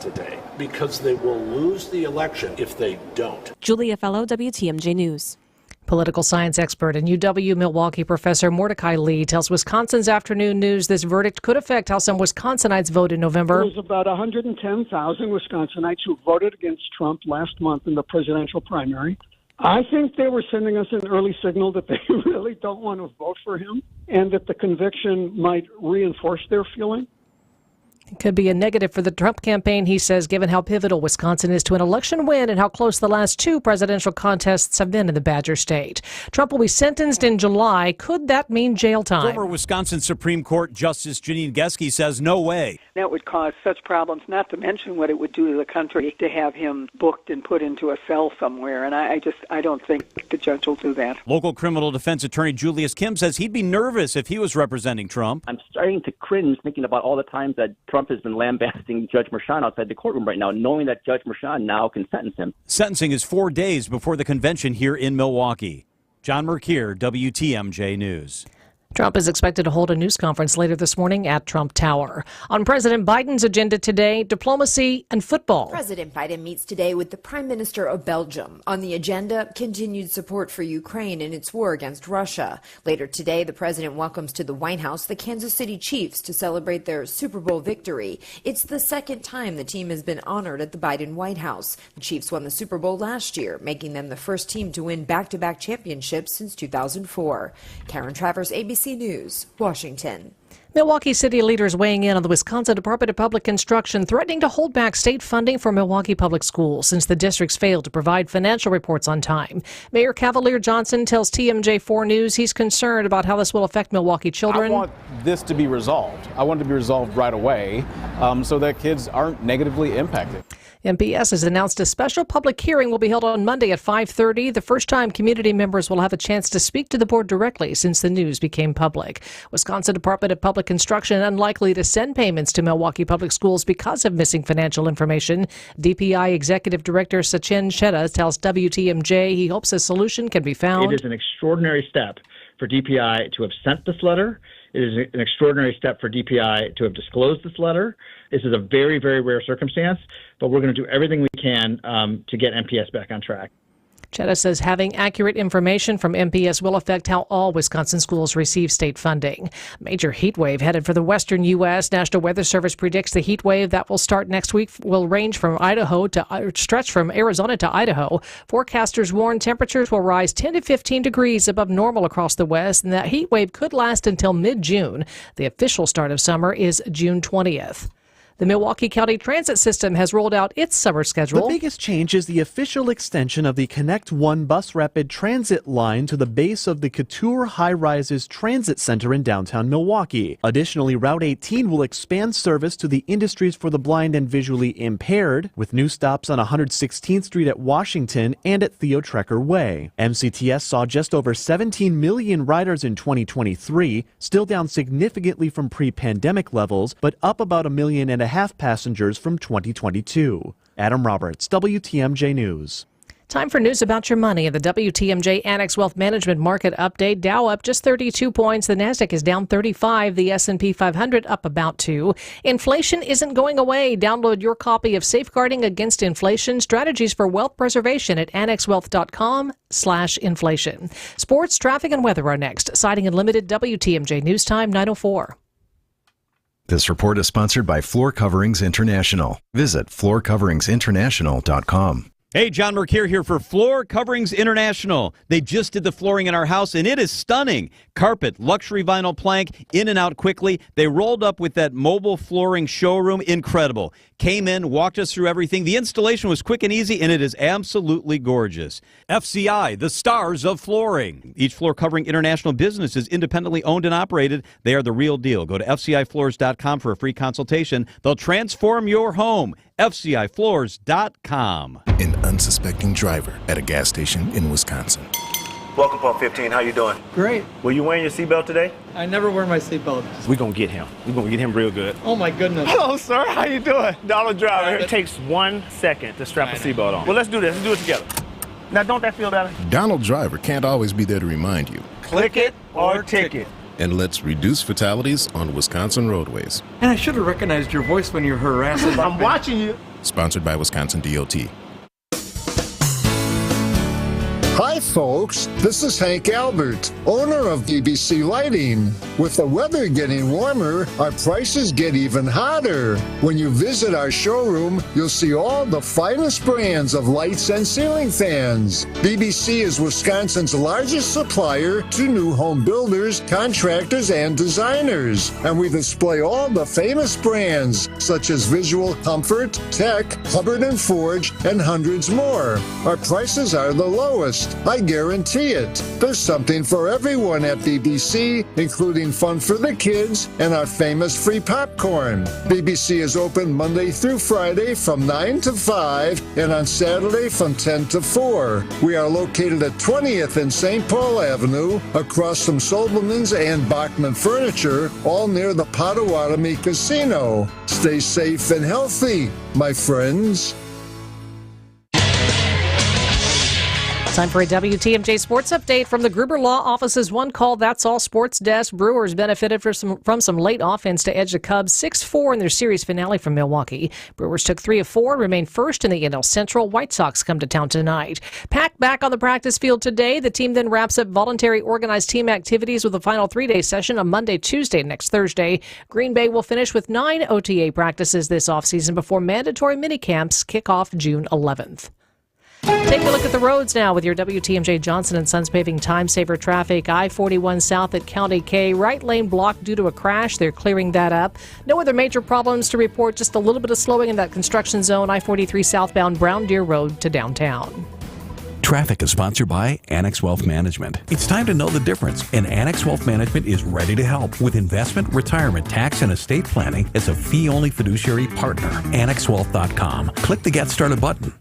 today because they will lose the election if they don't. Julia Fellow, WTMJ News. Political science expert and UW-Milwaukee professor Mordecai Lee tells Wisconsin's Afternoon News this verdict could affect how some Wisconsinites vote in November. There was about 110,000 Wisconsinites who voted against Trump last month in the presidential primary. I think they were sending us an early signal that they really don't want to vote for him and that the conviction might reinforce their feeling. It could be a negative for the Trump campaign, he says, given how pivotal Wisconsin is to an election win and how close the last two presidential contests have been in the Badger State. Trump will be sentenced in July. Could that mean jail time? Former Wisconsin Supreme Court Justice Janine Geske says no way. That would cause such problems, not to mention what it would do to the country to have him booked and put into a cell somewhere. And I don't think the judge will do that. Local criminal defense attorney Julius Kim says he'd be nervous if he was representing Trump. I'm starting to cringe thinking about all the times that Trump has been lambasting Judge Merchan outside the courtroom right now, knowing that Judge Merchan now can sentence him. Sentencing is 4 days before the convention here in Milwaukee. John Merkier, WTMJ News. Trump is expected to hold a news conference later this morning at Trump Tower. On President Biden's agenda today, diplomacy and football. President Biden meets today with the Prime Minister of Belgium. On the agenda, continued support for Ukraine in its war against Russia. Later today, the president welcomes to the White House the Kansas City Chiefs to celebrate their Super Bowl victory. It's the second time the team has been honored at the Biden White House. The Chiefs won the Super Bowl last year, making them the first team to win back-to-back championships since 2004. Karen Travers, ABC News, Washington. Milwaukee city leaders weighing in on the Wisconsin Department of Public Instruction threatening to hold back state funding for Milwaukee public schools since the districts failed to provide financial reports on time. Mayor Cavalier Johnson tells TMJ4 News he's concerned about how this will affect Milwaukee children. I want this to be resolved. I want it to be resolved right away so that kids aren't negatively impacted. MPS has announced a special public hearing will be held on Monday at 5:30. The first time community members will have a chance to speak to the board directly since the news became public. Wisconsin Department of Public Instruction unlikely to send payments to Milwaukee Public Schools because of missing financial information. DPI Executive Director Sachin Chedda tells WTMJ he hopes a solution can be found. It is an extraordinary step for DPI to have sent this letter. It is an extraordinary step for DPI to have disclosed this letter. This is a very, very rare circumstance, but we're going to do everything we can to get MPS back on track. Chedda says having accurate information from MPS will affect how all Wisconsin schools receive state funding. Major heat wave headed for the western U.S. National Weather Service predicts the heat wave that will start next week will range from stretch from Arizona to Idaho. Forecasters warn temperatures will rise 10 to 15 degrees above normal across the west, and that heat wave could last until mid-June. The official start of summer is June 20th. The Milwaukee County Transit System has rolled out its summer schedule. The biggest change is the official extension of the Connect One bus rapid transit line to the base of the Couture High Rises Transit Center in downtown Milwaukee. Additionally, Route 18 will expand service to the Industries for the Blind and Visually Impaired, with new stops on 116th Street at Washington and at Theo Trecker Way. MCTS saw just over 17 million riders in 2023, still down significantly from pre-pandemic levels, but up about 1.5 million passengers from 2022. Adam Roberts, WTMJ News. Time for news about your money. The WTMJ Annex Wealth Management Market Update. Dow up just 32 points. The Nasdaq is down 35. The S&P 500 up about 2. Inflation isn't going away. Download your copy of Safeguarding Against Inflation: Strategies for Wealth Preservation at annexwealth.com/inflation. Sports, traffic, and weather are next. Siding Unlimited, WTMJ News Time 9:04. This report is sponsored by Floor Coverings International. Visit floorcoveringsinternational.com. Hey, John Merkier here for Floor Coverings International. They just did the flooring in our house, and it is stunning. Carpet, luxury vinyl plank, in and out quickly. They rolled up with that mobile flooring showroom. Incredible. Came in, walked us through everything. The installation was quick and easy, and it is absolutely gorgeous. FCI, the stars of flooring. Each Floor Covering International business is independently owned and operated. They are the real deal. Go to FCIfloors.com for a free consultation. They'll transform your home. FCIfloors.com. An unsuspecting driver at a gas station in Wisconsin. Welcome, Pump 15. How you doing? Great. Were you wearing your seatbelt today? I never wear my seatbelt. We're going to get him. We're going to get him real good. Oh, my goodness. Hello, sir. How you doing? Donald Driver. It takes 1 second to strap a seatbelt on. Well, let's do this. Let's do it together. Now, don't that feel better? Donald Driver can't always be there to remind you. Click it or ticket. And let's reduce fatalities on Wisconsin roadways. And I should have recognized your voice when you were harassing. I'm watching you. Sponsored by Wisconsin DOT. Hi folks, this is Hank Albert, owner of BBC Lighting. With the weather getting warmer, our prices get even hotter. When you visit our showroom, you'll see all the finest brands of lights and ceiling fans. BBC is Wisconsin's largest supplier to new home builders, contractors, and designers. And we display all the famous brands such as Visual Comfort, Tech, Hubbard & Forge, and hundreds more. Our prices are the lowest. I guarantee it. There's something for everyone at BBC, including fun for the kids and our famous free popcorn. BBC is open Monday through Friday from 9 to 5 and on Saturday from 10 to 4. We are located at 20th and St. Paul Avenue, across from Sobelman's and Bachman Furniture, all near the Potawatomi Casino. Stay safe and healthy, my friends. Time for a WTMJ Sports Update from the Gruber Law Office's One Call That's All Sports Desk. Brewers benefited from some late offense to edge the Cubs 6-4 in their series finale from Milwaukee. Brewers took 3 of 4, remain first in the NL Central. White Sox come to town tonight. Pack back on the practice field today. The team then wraps up voluntary organized team activities with a final 3-day session on Monday, Tuesday, next Thursday. Green Bay will finish with 9 OTA practices this offseason before mandatory minicamps kick off June 11th. Take a look at the roads now with your WTMJ Johnson & Sons paving time saver traffic. I-41 south at County K, right lane blocked due to a crash. They're clearing that up. No other major problems to report, just a little bit of slowing in that construction zone. I-43 southbound Brown Deer Road to downtown. Traffic is sponsored by Annex Wealth Management. It's time to know the difference, and Annex Wealth Management is ready to help with investment, retirement, tax, and estate planning as a fee-only fiduciary partner. AnnexWealth.com. Click the Get Started button.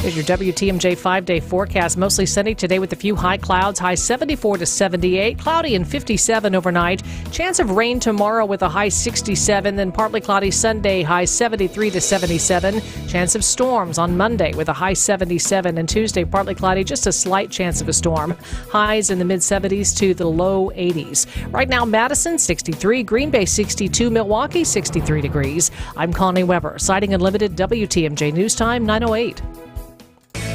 Here's your WTMJ 5-day forecast. Mostly sunny today with a few high clouds. High 74 to 78. Cloudy and 57 overnight. Chance of rain tomorrow with a high 67. Then partly cloudy Sunday. High 73 to 77. Chance of storms on Monday with a high 77. And Tuesday partly cloudy. Just a slight chance of a storm. Highs in the mid-70s to the low 80s. Right now Madison 63. Green Bay 62. Milwaukee 63 degrees. I'm Connie Weber. Sighting Unlimited WTMJ News Time 9:08.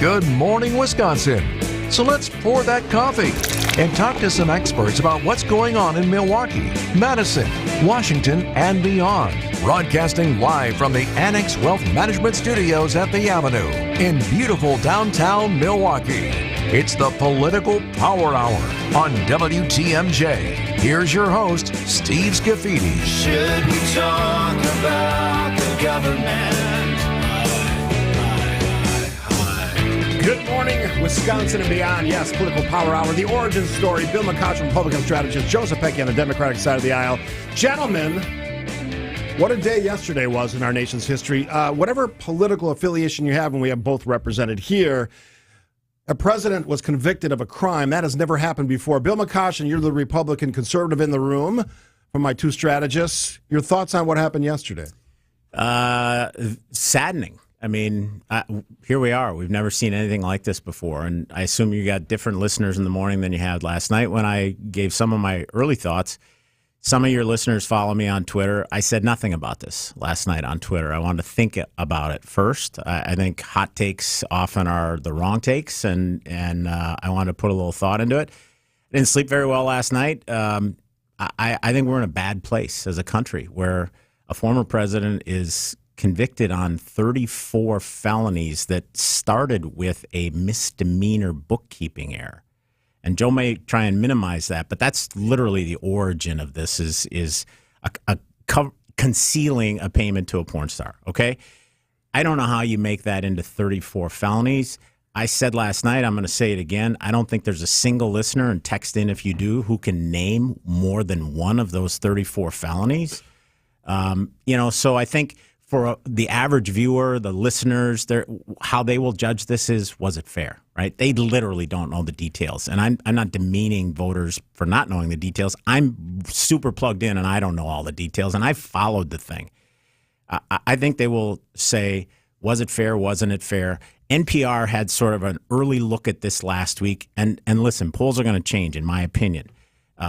Good morning, Wisconsin. So let's pour that coffee and talk to some experts about what's going on in Milwaukee, Madison, Washington, and beyond. Broadcasting live from the Annex Wealth Management Studios at the Avenue in beautiful downtown Milwaukee. It's the Political Power Hour on WTMJ. Here's your host, Steve Scafidi. Should we talk about the government? Good morning, Wisconsin and beyond. Yes, Political Power Hour, the origin story. Bill McCoshen, Republican strategist. Joseph Pecky on the Democratic side of the aisle. Gentlemen, what a day yesterday was in our nation's history. Whatever political affiliation you have, and we have both represented here, a president was convicted of a crime. That has never happened before. Bill McCoshen, you're the Republican conservative in the room from my two strategists. Your thoughts on what happened yesterday? Saddening. I mean, here we are. We've never seen anything like this before. And I assume you got different listeners in the morning than you had last night when I gave some of my early thoughts. Some of your listeners follow me on Twitter. I said nothing about this last night on Twitter. I wanted to think about it first. I think hot takes often are the wrong takes, and I wanted to put a little thought into it. I didn't sleep very well last night. I think we're in a bad place as a country where a former president is convicted on 34 felonies that started with a misdemeanor bookkeeping error. And Joe may try and minimize that, but that's literally the origin of this is concealing a payment to a porn star, okay? I don't know how you make that into 34 felonies. I said last night, I'm going to say it again, I don't think there's a single listener, and text in if you do, who can name more than one of those 34 felonies. So I think for the average viewer, the listeners, how they will judge this is, was it fair, right? They literally don't know the details. And I'm not demeaning voters for not knowing the details. I'm super plugged in, and I don't know all the details, and I followed the thing. I think they will say, was it fair, wasn't it fair? NPR had sort of an early look at this last week. And listen, polls are going to change, in my opinion.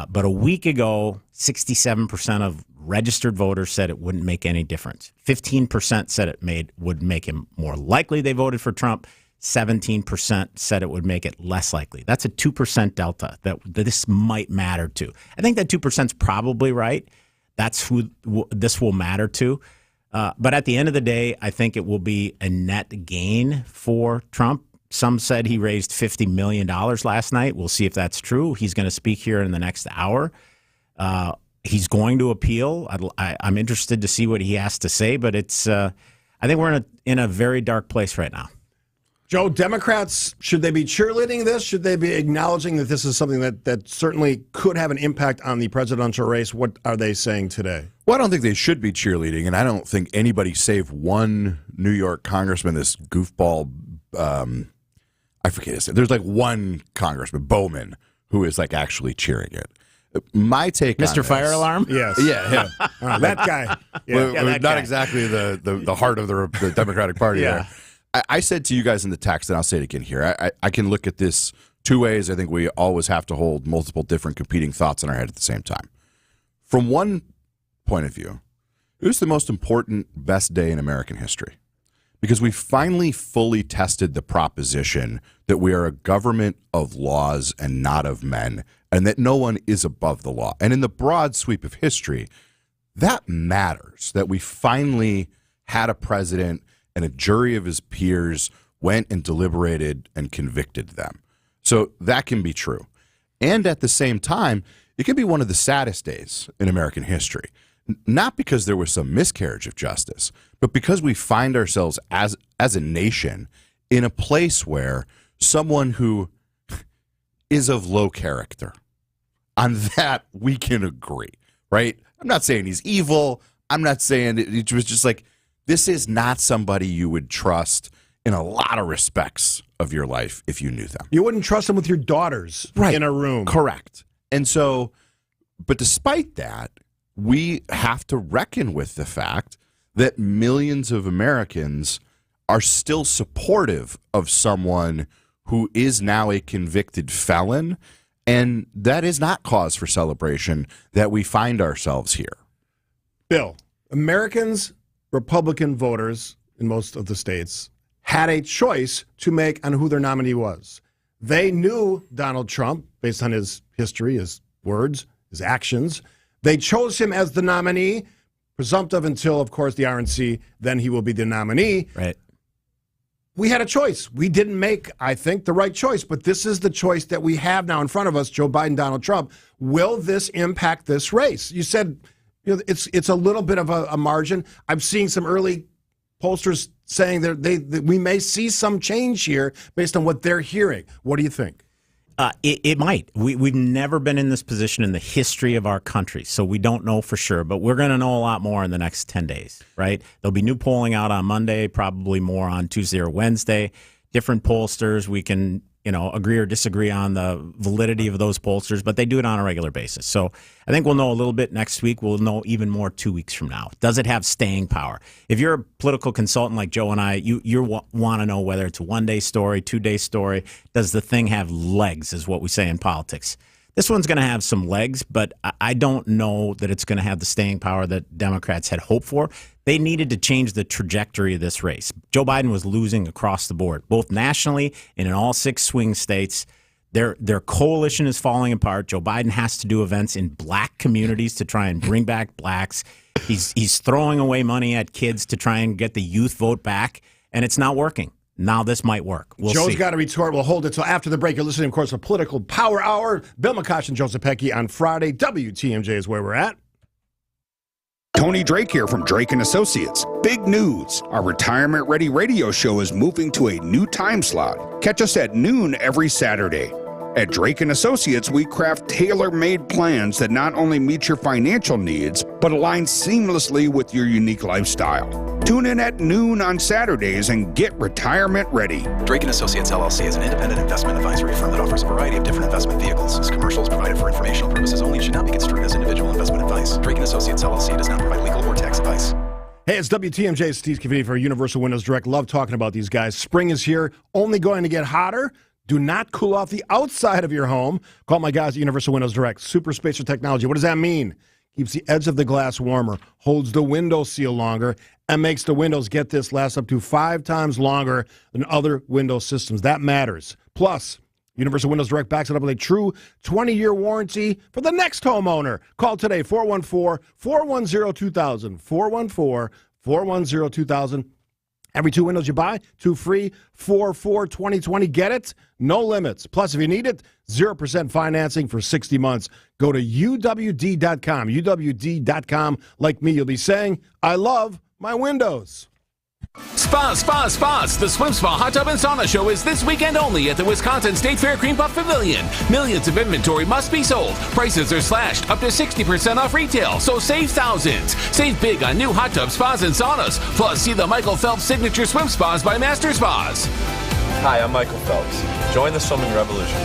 But a week ago, 67% of registered voters said it wouldn't make any difference. 15% said it would make him more likely they voted for Trump. 17% said it would make it less likely. That's a 2% delta that this might matter to. I think that 2% is probably right. That's who this will matter to. But at the end of the day, I think it will be a net gain for Trump. Some said he raised $50 million last night. We'll see if that's true. He's going to speak here in the next hour. He's going to appeal. I'm interested to see what he has to say, but it's. I think we're in a very dark place right now. Joe, Democrats, should they be cheerleading this? Should they be acknowledging that this is something that certainly could have an impact on the presidential race? What are they saying today? Well, I don't think they should be cheerleading, and I don't think anybody save one New York congressman, this goofball, I forget his name. There's like one congressman, Bowman, who is like actually cheering it. My take on Mr. this, Fire Alarm? Yes. Yeah, him. That guy. Yeah, that not guy. exactly the heart of the Democratic Party there. I said to you guys in the text, and I'll say it again here, I can look at this two ways. I think we always have to hold multiple different competing thoughts in our head at the same time. From one point of view, it was the most important, best day in American history because we finally fully tested the proposition that we are a government of laws and not of men, and that no one is above the law. And in the broad sweep of history, that matters, that we finally had a president and a jury of his peers went and deliberated and convicted them. So that can be true. And at the same time, it can be one of the saddest days in American history, not because there was some miscarriage of justice, but because we find ourselves as a nation in a place where someone who is of low character, on that we can agree, right? I'm not saying he's evil. I'm not saying it was just like, this is not somebody you would trust in a lot of respects of your life if you knew them. You wouldn't trust them with your daughters in a room. Correct. And so, but despite that, we have to reckon with the fact that millions of Americans are still supportive of someone who is now a convicted felon, and that is not cause for celebration that we find ourselves here. Bill, Americans, Republican voters in most of the states had a choice to make on who their nominee was. They knew Donald Trump based on his history, his words, his actions. They chose him as the nominee, presumptive until, of course, the RNC, then he will be the nominee. Right. We had a choice. We didn't make, I think, the right choice, but this is the choice that we have now in front of us, Joe Biden, Donald Trump. Will this impact this race? You said it's a little bit of a margin. I'm seeing some early pollsters saying that we may see some change here based on what they're hearing. What do you think? It might. We've never been in this position in the history of our country, so we don't know for sure. But we're going to know a lot more in the next 10 days, right? There'll be new polling out on Monday, probably more on Tuesday or Wednesday. Different pollsters, we can agree or disagree on the validity of those pollsters, but they do it on a regular basis. So I think we'll know a little bit next week. We'll know even more 2 weeks from now. Does it have staying power? If you're a political consultant like Joe and I, you want to know whether it's a one-day story, 2-day story. Does the thing have legs, is what we say in politics. This one's going to have some legs, but I don't know that it's going to have the staying power that Democrats had hoped for. They needed to change the trajectory of this race. Joe Biden was losing across the board, both nationally and in all 6 swing states. Their coalition is falling apart. Joe Biden has to do events in black communities to try and bring back blacks. He's throwing away money at kids to try and get the youth vote back, and it's not working. Now this might work. We'll Joe's see. got to retort. We'll hold it till after the break. You're listening, of course, to Political Power Hour. Bill McCosh and Joseph Pecky on Friday. WTMJ is where we're at. Tony Drake here from Drake & Associates. Big news. Our retirement-ready radio show is moving to a new time slot. Catch us at noon every Saturday. At Drake & Associates, we craft tailor-made plans that not only meet your financial needs, but align seamlessly with your unique lifestyle. Tune in at noon on Saturdays and get retirement ready. Drake & Associates, LLC is an independent investment advisory firm that offers a variety of different investment vehicles. This commercial is provided for informational purposes only and should not be construed as individual investment advice. Drake & Associates, LLC does not provide legal or tax advice. Hey, it's WTMJ, Steve Cavini for Universal Windows Direct. Love talking about these guys. Spring is here, only going to get hotter. Do not cool off the outside of your home. Call my guys at Universal Windows Direct. Super spacer technology. What does that mean? keeps the edge of the glass warmer, holds the window seal longer, and makes the windows, get this, last up to 5 times longer than other window systems. That matters. Plus, Universal Windows Direct backs it up with a true 20-year warranty for the next homeowner. Call today, 414-410-2000, 414-410-2000. Every 2 windows you buy, 2 free, 4/4/2020. Get it? No limits. Plus, if you need it, 0% financing for 60 months. Go to UWD.com. UWD.com. Like me, you'll be saying, I love my windows. Spas. The Swim Spa Hot Tub and Sauna Show is this weekend only at the Wisconsin State Fair Cream Puff Pavilion. Millions of inventory must be sold. Prices are slashed up to 60% off retail, so save thousands. Save big on new hot tub spas and saunas. Plus, see the Michael Phelps Signature Swim Spas by Master Spas. Hi, I'm Michael Phelps. Join the swimming revolution.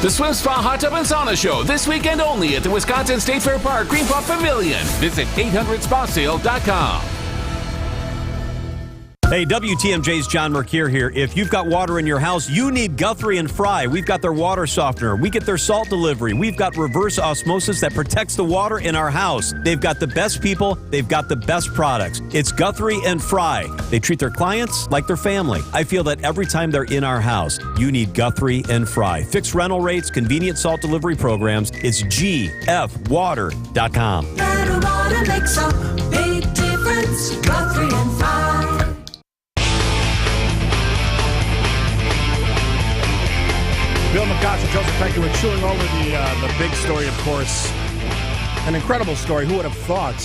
The Swim Spa Hot Tub and Sauna Show this weekend only at the Wisconsin State Fair Park Cream Puff Pavilion. Visit 800spasale.com. Hey, WTMJ's John Mercure here. If you've got water in your house, you need Guthrie and Fry. We've got their water softener. We get their salt delivery. We've got reverse osmosis that protects the water in our house. They've got the best people. They've got the best products. It's Guthrie and Fry. They treat their clients like their family. I feel that every time they're in our house, you need Guthrie and Fry. Fixed rental rates, convenient salt delivery programs. It's gfwater.com. Better water makes a big difference. Guthrie and Fry. Bill McCosher, Joseph Pecky, we're chewing over the big story, of course. An incredible story. Who would have thought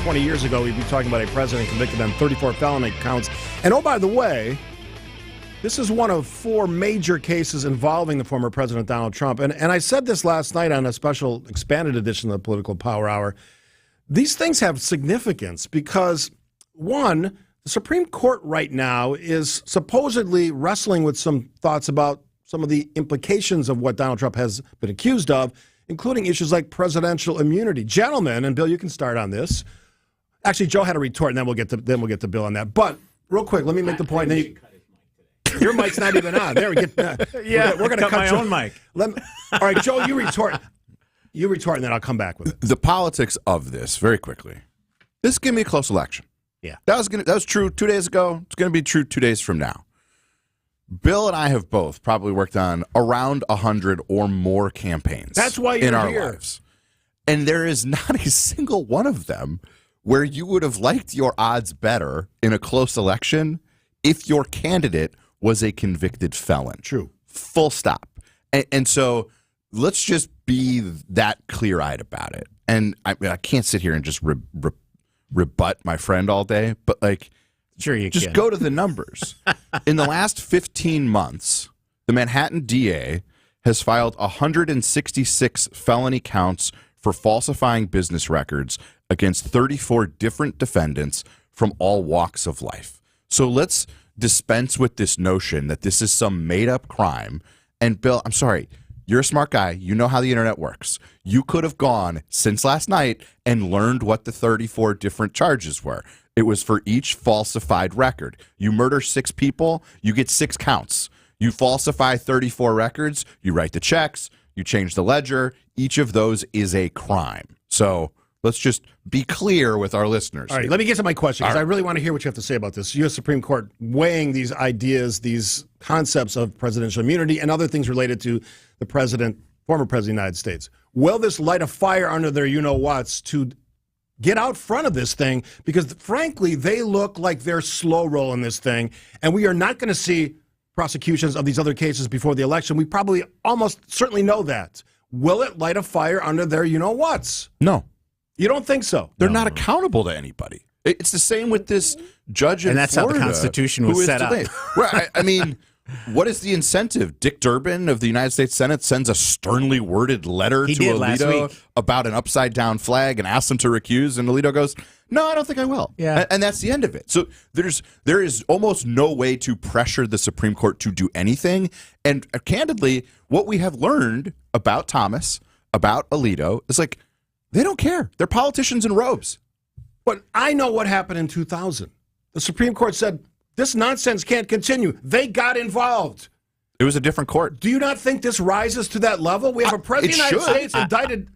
20 years ago we'd be talking about a president convicted on 34 felony counts? And oh, by the way, this is one of 4 major cases involving the former President Donald Trump. And I said this last night on a special expanded edition of the Political Power Hour. These things have significance because, one, the Supreme Court right now is supposedly wrestling with some thoughts about some of the implications of what Donald Trump has been accused of, including issues like presidential immunity. Gentlemen, and Bill, you can start on this. Actually, Joe had a retort, and then we'll get to Bill on that. But real quick, let me make the point. Your mic's not even on. There we get. Yeah, we're going to cut my own mic. All right, Joe, you retort. You retort, and then I'll come back with it. The politics of this, very quickly. This is going to be a close election. Yeah, that was true 2 days ago. It's going to be true 2 days from now. Bill and I have both probably worked on around 100 or more campaigns. That's why you're in our here. lives. And there is not a single one of them where you would have liked your odds better in a close election if your candidate was a convicted felon. True. Full stop. And so let's just be that clear-eyed about it. And I can't sit here and just rebut my friend all day, but like, sure you just can. go to the numbers. In the last 15 months, the Manhattan DA has filed 166 felony counts for falsifying business records against 34 different defendants from all walks of life. So let's dispense with this notion that this is some made-up crime. And Bill, I'm sorry, you're a smart guy. You know how the internet works. You could have gone since last night and learned what the 34 different charges were. It was for each falsified record. You murder 6 people, you get 6 counts. You falsify 34 records, you write the checks, you change the ledger. Each of those is a crime. So let's just be clear with our listeners. All right, let me get to my question because I really want to hear what you have to say about this. U.S. Supreme Court weighing these ideas, these concepts of presidential immunity and other things related to the president, former president of the United States. Will this light a fire under their you-know-whats to get out front of this thing? Because, frankly, they look like they're slow rolling this thing, and we are not going to see prosecutions of these other cases before the election. We probably almost certainly know that. Will it light a fire under their you-know-whats? No. You don't think so? They're not accountable to anybody. It's the same with this judge in Florida. And that's how the Constitution was set up. Right. I mean, what is the incentive? Dick Durbin of the United States Senate sends a sternly worded letter to Alito about an upside-down flag and asks him to recuse, and Alito goes, no, I don't think I will. Yeah. And that's the end of it. So there is almost no way to pressure the Supreme Court to do anything. And candidly, what we have learned about Thomas, about Alito, is like, they don't care. They're politicians in robes. But I know what happened in 2000. The Supreme Court said, this nonsense can't continue. They got involved. It was a different court. Do you not think this rises to that level? We have a president of the United States indicted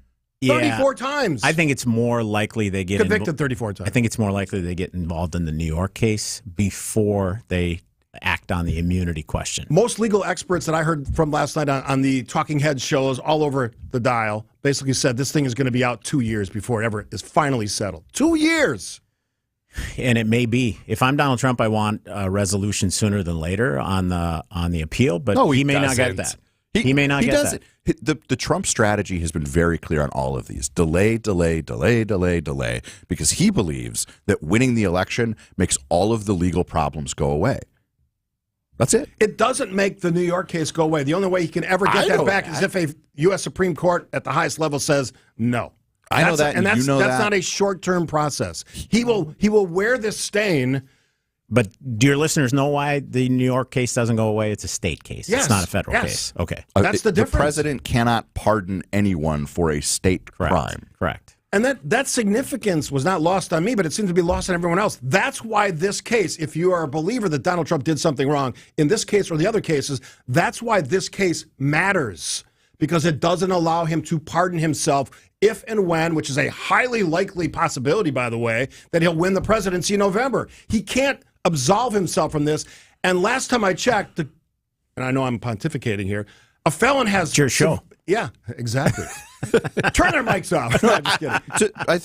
34 times. I think it's more likely they get convicted 34 times. I think it's more likely they get involved in the New York case before they act on the immunity question. Most legal experts that I heard from last night on the Talking Heads shows all over the dial basically said this thing is going to be out 2 years before it ever is finally settled. 2 years. And it may be. If I'm Donald Trump, I want a resolution sooner than later on the appeal, but he may not get that. He may not get that. The Trump strategy has been very clear on all of these. Delay, because he believes that winning the election makes all of the legal problems go away. That's it. It doesn't make the New York case go away. The only way he can ever get that back is if a U.S. Supreme Court at the highest level says no. I know that, and that's, you know that's that. not a short-term process. He will wear this stain. But do your listeners know why the New York case doesn't go away? It's a state case. Yes. It's not a federal case. Okay. That's the difference. The president cannot pardon anyone for a state crime. Correct. And that significance was not lost on me, but it seems to be lost on everyone else. That's why this case, if you are a believer that Donald Trump did something wrong in this case or the other cases, that's why this case matters, because it doesn't allow him to pardon himself if and when, which is a highly likely possibility, by the way, that he'll win the presidency in November. He can't absolve himself from this. And last time I checked, and I know I'm pontificating here, a felon has... It's your show. Yeah, exactly. Turn their mics off. No, I'm just kidding.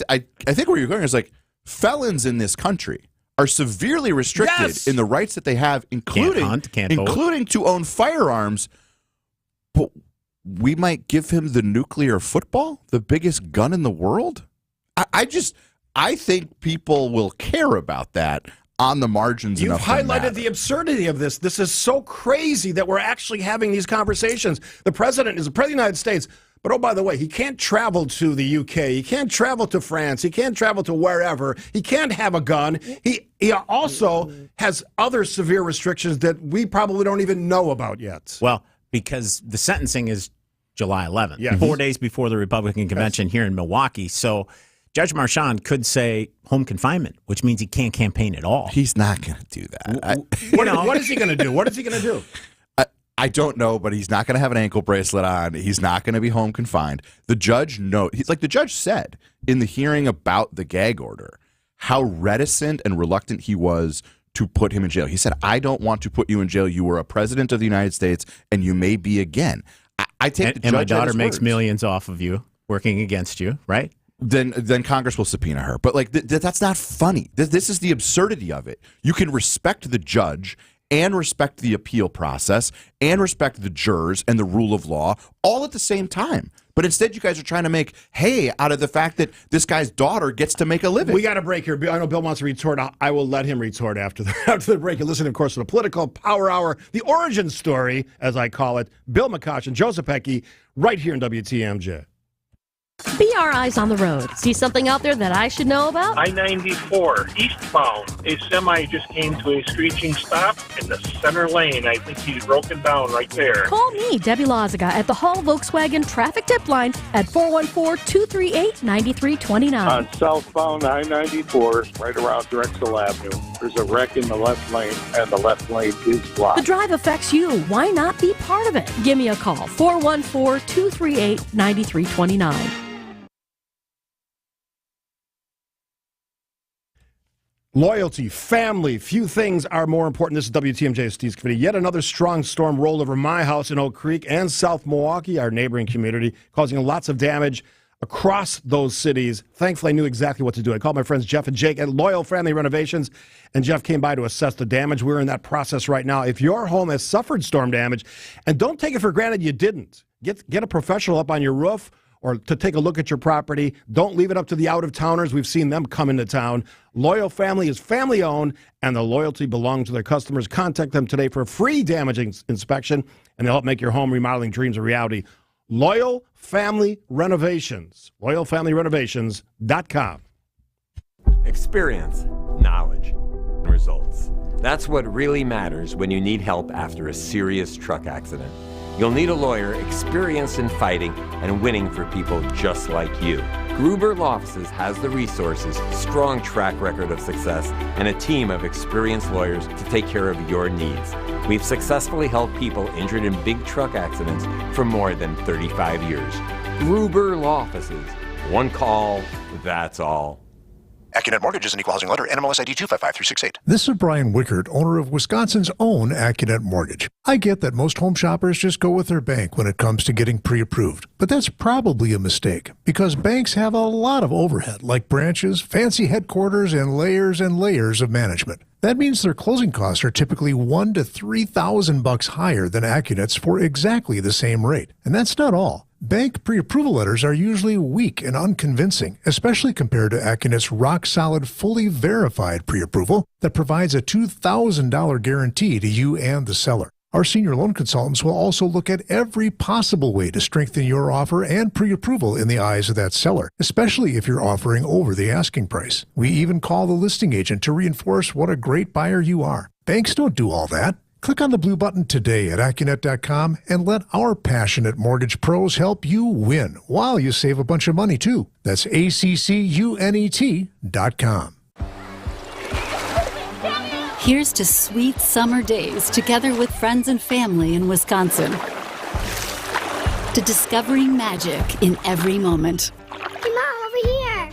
I think where you're going is like felons in this country are severely restricted in the rights that they have, including Can't hunt, can't vote. including to own firearms. But we might give him the nuclear football, the biggest gun in the world. I think people will care about that on the margins. You've enough to highlighted matter. the absurdity of this. This is so crazy that we're actually having these conversations. The president is the president of the United States, but oh, by the way, he can't travel to the UK. He can't travel to France. He can't travel to wherever. He can't have a gun. He also has other severe restrictions that we probably don't even know about yet. Well, because the sentencing is July 11th, Yes. 4 days before the Republican convention here in Milwaukee. So Judge Marchand could say home confinement, which means he can't campaign at all. He's not going to do that. What is he going to do? What is he going to do? I don't know, but he's not going to have an ankle bracelet on. He's not going to be home confined. The judge the judge said in the hearing about the gag order, how reticent and reluctant he was to put him in jail. He said, I don't want to put you in jail. You were a president of the United States, and you may be again. I take the judge and my daughter at his makes words. millions off of you working against you, right? Then Congress will subpoena her. But like that's not funny. This is the absurdity of it. You can respect the judge and respect the appeal process and respect the jurors and the rule of law all at the same time. But instead, you guys are trying to make hay out of the fact that this guy's daughter gets to make a living. We got a break here. I know Bill wants to retort. I will let him retort after the break. You listen, of course, to the Political Power Hour, the origin story, as I call it. Bill McCoshen, Joseph Pecky, right here in WTMJ. Be our eyes on the road. See something out there that I should know about? I-94, eastbound. A semi just came to a screeching stop in the center lane. I think he's broken down right there. Call me, Debbie Loziga, at the Hall Volkswagen Traffic Tip Line at 414-238-9329. On southbound I-94, right around Drexel Avenue, there's a wreck in the left lane, and the left lane is blocked. The drive affects you. Why not be part of it? Give me a call, 414-238-9329. Loyalty, family, few things are more important. This is WTMJ Steve's Committee. Yet another strong storm rolled over my house in Oak Creek and South Milwaukee, our neighboring community, causing lots of damage across those cities. Thankfully, I knew exactly what to do. I called my friends Jeff and Jake at Loyal Family Renovations, and Jeff came by to assess the damage. We're in that process right now. If your home has suffered storm damage, and don't take it for granted you didn't, get a professional up on your roof or to take a look at your property. Don't leave it up to the out-of-towners. We've seen them come into town. Loyal Family is family-owned, and the loyalty belongs to their customers. Contact them today for a free damage inspection, and they'll help make your home remodeling dreams a reality. Loyal Family Renovations. LoyalFamilyRenovations.com. Experience, knowledge, results. That's what really matters when you need help after a serious truck accident. You'll need a lawyer experienced in fighting and winning for people just like you. Gruber Law Offices has the resources, strong track record of success, and a team of experienced lawyers to take care of your needs. We've successfully helped people injured in big truck accidents for more than 35 years. Gruber Law Offices, One call, that's all. AccuNet Mortgage is an equal housing lender. NMLS ID 255368. This is Brian Wickert, owner of Wisconsin's own AccuNet Mortgage. I get that most home shoppers just go with their bank when it comes to getting pre-approved, but that's probably a mistake because banks have a lot of overhead, like branches, fancy headquarters, and layers of management. That means their closing costs are typically $1,000 to $3,000 higher than AccuNet's for exactly the same rate. And that's not all. Bank pre-approval letters are usually weak and unconvincing, especially compared to AccuNet's rock-solid, fully verified pre-approval that provides a $2,000 guarantee to you and the seller. Our senior loan consultants will also look at every possible way to strengthen your offer and pre-approval in the eyes of that seller, especially if you're offering over the asking price. We even call the listing agent to reinforce what a great buyer you are. Banks don't do all that. Click on the blue button today at AccuNet.com and let our passionate mortgage pros help you win while you save a bunch of money, too. That's ACCUNET.com. Here's to sweet summer days together with friends and family in Wisconsin. To discovering magic in every moment. Hey, Mom, over here.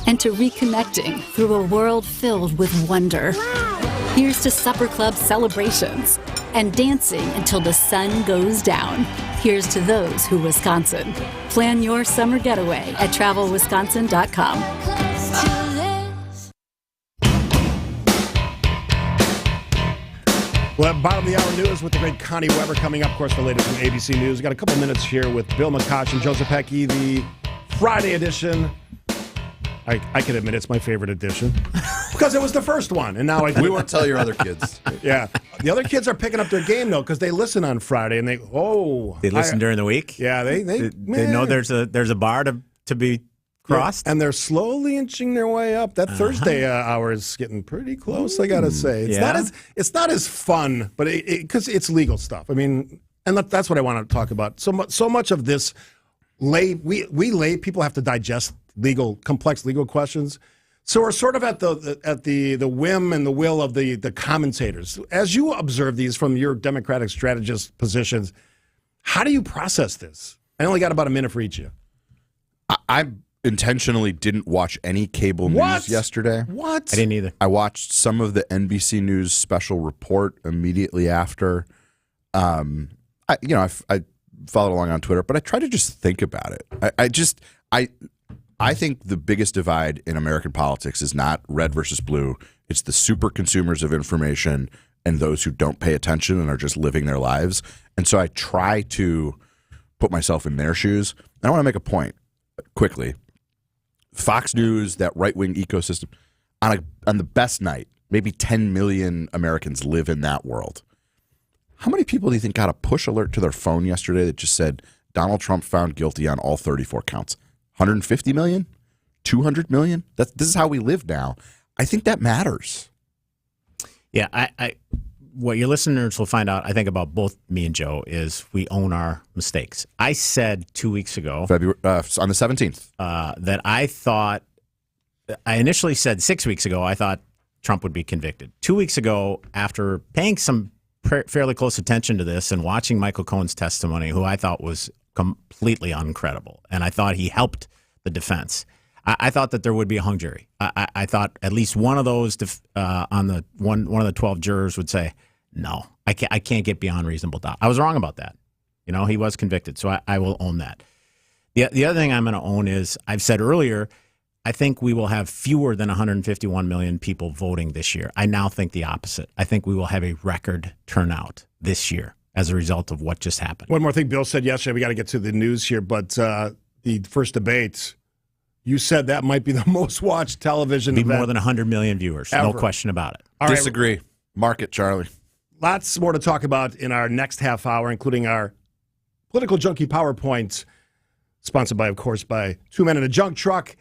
And to reconnecting through a world filled with wonder. Wow. Here's to supper club celebrations and dancing until the sun goes down. Here's to those who Wisconsin. Plan your summer getaway at travelwisconsin.com. Well, bottom of the hour news with the great Connie Weber coming up. Of course, the latest from ABC News. We've got a couple minutes here with Bill McCotch and Joseph Pecky, the Friday edition. I can admit it's my favorite edition because it was the first one, and now we won't tell your other kids. Yeah, the other kids are picking up their game though because they listen on Friday and they listen during the week. Yeah, they know there's a bar to be crossed, and they're slowly inching their way up. That Thursday hour is getting pretty close. I gotta say, it's not as fun, but because it's legal stuff. I mean, and that's what I want to talk about. So much of this we lay people have to digest complex legal questions. So we're sort of at the whim and the will of the commentators. As you observe these from your Democratic strategist positions, how do you process this? I only got about a minute for each of you. I intentionally didn't watch any cable news yesterday. What? I didn't either. I watched some of the NBC News special report immediately after. I followed along on Twitter, but I try to just think about it. I think the biggest divide in American politics is not red versus blue. It's the super consumers of information and those who don't pay attention and are just living their lives. And so I try to put myself in their shoes. And I want to make a point quickly. Fox News, that right-wing ecosystem, on the best night, maybe 10 million Americans live in that world. How many people do you think got a push alert to their phone yesterday that just said Donald Trump found guilty on all 34 counts? 150 million? 200 million? This is how we live now. I think that matters. Yeah, what your listeners will find out, I think, about both me and Joe is we own our mistakes. I said 2 weeks ago, February on the 17th, that I initially said 6 weeks ago, I thought Trump would be convicted. 2 weeks ago, after paying some fairly close attention to this and watching Michael Cohen's testimony, who I thought was completely uncredible, and I thought he helped the defense. I thought that there would be a hung jury. I thought at least one of those on the one of the 12 jurors would say, "No, I can't get beyond reasonable doubt." I was wrong about that. He was convicted, so I will own that. The other thing I'm going to own is I've said earlier, I think we will have fewer than 151 million people voting this year. I now think the opposite. I think we will have a record turnout this year as a result of what just happened. One more thing Bill said yesterday, we got to get to the news here, but the first debate, you said that might be the most watched television event. More than 100 million viewers, ever. No question about it. All Disagree. Right. Mark it, Charlie. Lots more to talk about in our next half hour, including our Political Junkie PowerPoint, sponsored by, of course, by Two Men in a Junk Truck.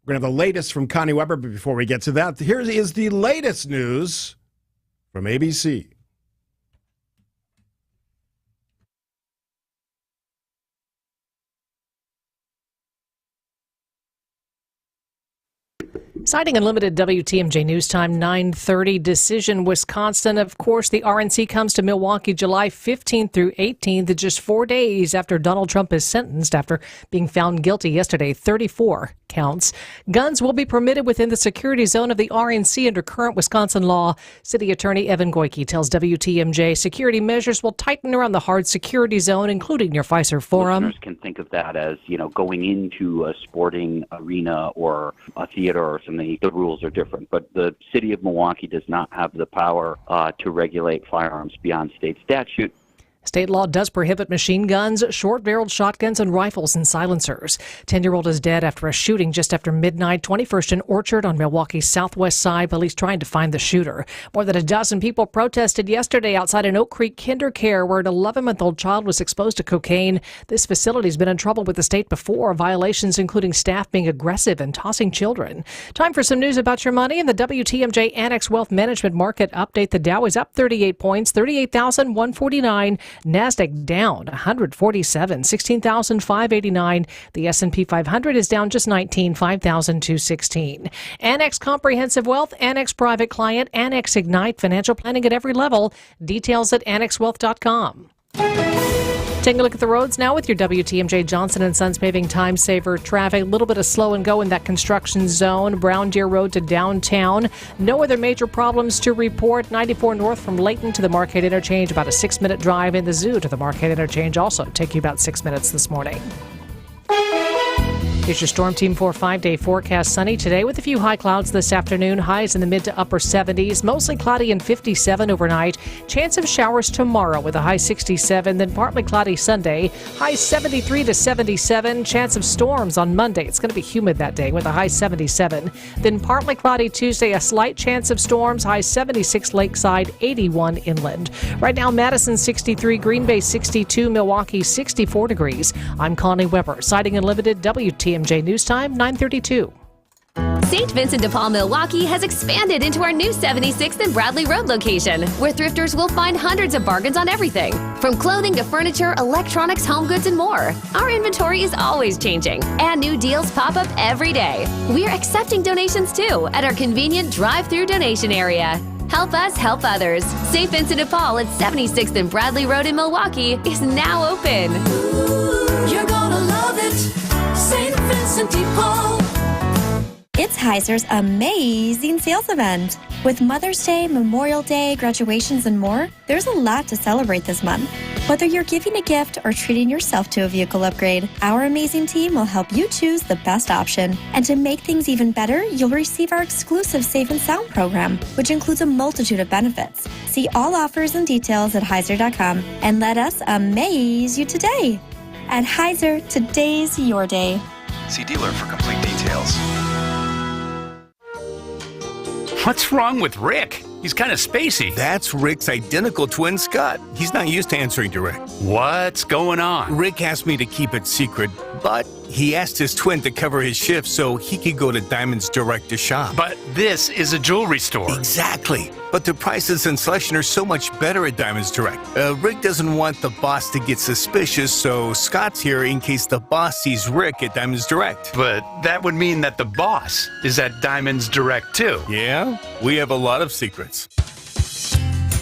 We're going to have the latest from Connie Weber, but before we get to that, here is the latest news from ABC. Citing Unlimited WTMJ News Time 9:30 decision, Wisconsin. Of course, the RNC comes to Milwaukee July 15th through 18th, just 4 days after Donald Trump is sentenced after being found guilty yesterday, 34 counts. Guns will be permitted within the security zone of the RNC under current Wisconsin law. City Attorney Evan Goyke tells WTMJ security measures will tighten around the hard security zone, including near Fiserv Forum. Listeners can think of that as, going into a sporting arena or a theater or something. The rules are different, but the city of Milwaukee does not have the power to regulate firearms beyond state statute. State law does prohibit machine guns, short-barreled shotguns, and rifles and silencers. 10-year-old is dead after a shooting just after midnight, 21st and Orchard on Milwaukee's southwest side. Police trying to find the shooter. More than a dozen people protested yesterday outside an Oak Creek KinderCare where an 11-month-old child was exposed to cocaine. This facility's been in trouble with the state before, violations including staff being aggressive and tossing children. Time for some news about your money in the WTMJ Annex Wealth Management Market Update. The Dow is up 38 points, 38,149. NASDAQ down 147, 16,589. The S&P 500 is down just 19, 5,216. Annex Comprehensive Wealth, Annex Private Client, Annex Ignite, financial planning at every level. Details at annexwealth.com. Taking a look at the roads now with your WTMJ Johnson & Sons paving time saver traffic. A little bit of slow and go in that construction zone. Brown Deer Road to downtown. No other major problems to report. 94 north from Layton to the Marquette Interchange. About a 6-minute drive in the zoo to the Marquette Interchange. Also take you about 6 minutes this morning. Here's your Storm Team 4 5-day forecast. Sunny today with a few high clouds this afternoon. Highs in the mid to upper 70s. Mostly cloudy and 57 overnight. Chance of showers tomorrow with a high 67. Then partly cloudy Sunday. High 73 to 77. Chance of storms on Monday. It's going to be humid that day with a high 77. Then partly cloudy Tuesday. A slight chance of storms. High 76 lakeside, 81 inland. Right now, Madison 63. Green Bay 62. Milwaukee 64 degrees. I'm Connie Weber. Citing Unlimited WTMJ News Time 9:32. St. Vincent de Paul, Milwaukee has expanded into our new 76th and Bradley Road location, where thrifters will find hundreds of bargains on everything, from clothing to furniture, electronics, home goods, and more. Our inventory is always changing, and new deals pop up every day. We're accepting donations too at our convenient drive-through donation area. Help us help others. St. Vincent de Paul at 76th and Bradley Road in Milwaukee is now open. Ooh, you're gonna love it. St. Vincent de Paul. It's Heiser's amazing sales event. With Mother's Day, Memorial Day, graduations, and more, there's a lot to celebrate this month. Whether you're giving a gift or treating yourself to a vehicle upgrade, our amazing team will help you choose the best option. And to make things even better, you'll receive our exclusive Safe and Sound program, which includes a multitude of benefits. See all offers and details at Heiser.com and let us amaze you today. At Heiser, today's your day. See dealer for complete details. What's wrong with Rick? He's kind of spacey. That's Rick's identical twin, Scott. He's not used to answering to Rick. What's going on? Rick asked me to keep it secret, but he asked his twin to cover his shift so he could go to Diamonds Direct to shop. But this is a jewelry store. Exactly. But the prices and selection are so much better at Diamonds Direct. Rick doesn't want the boss to get suspicious, so Scott's here in case the boss sees Rick at Diamonds Direct. But that would mean that the boss is at Diamonds Direct too. Yeah, we have a lot of secrets.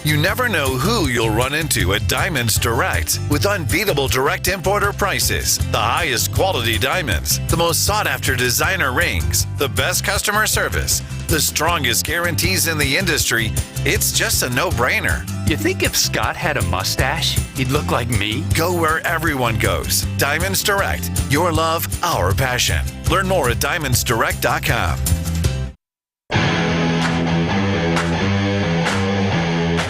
You never know who you'll run into at Diamonds Direct. With unbeatable direct importer prices, the highest quality diamonds, the most sought-after designer rings, the best customer service, the strongest guarantees in the industry, it's just a no-brainer. You think if Scott had a mustache, he'd look like me? Go where everyone goes. Diamonds Direct. Your love, our passion. Learn more at diamondsdirect.com.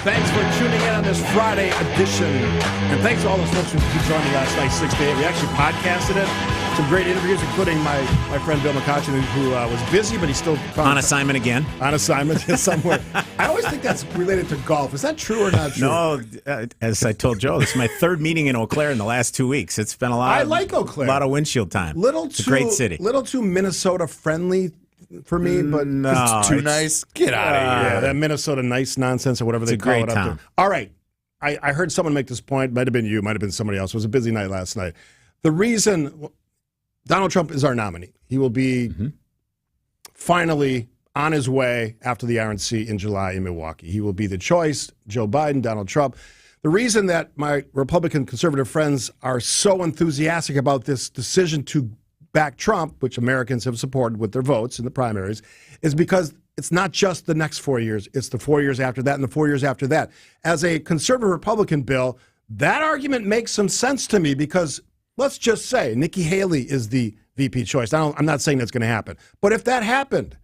Thanks for tuning in on this Friday edition. And thanks to all those folks who joined me last night, 6 to 8. We actually podcasted it. Some great interviews, including my friend Bill McCutcheon, who was busy, but he's still... On assignment again? On assignment somewhere. I always think that's related to golf. Is that true or not true? No, as I told Joe, this is my third meeting in Eau Claire in the last 2 weeks. It's been a lot. I like Eau Claire. A lot of windshield time. It's a great city. Little too Minnesota-friendly for me, but it's too nice. Get out of here. Yeah, that Minnesota nice nonsense or whatever they call it up there. All right. I heard someone make this point. Might have been you. Might have been somebody else. It was a busy night last night. The reason Donald Trump is our nominee. He will be finally on his way after the RNC in July in Milwaukee. He will be the choice, Joe Biden, Donald Trump. The reason that my Republican conservative friends are so enthusiastic about this decision to back Trump, which Americans have supported with their votes in the primaries, is because it's not just the next 4 years. It's the 4 years after that and the 4 years after that. As a conservative Republican, Bill, that argument makes some sense to me because let's just say Nikki Haley is the VP choice. I'm not saying that's going to happen. But if that happened,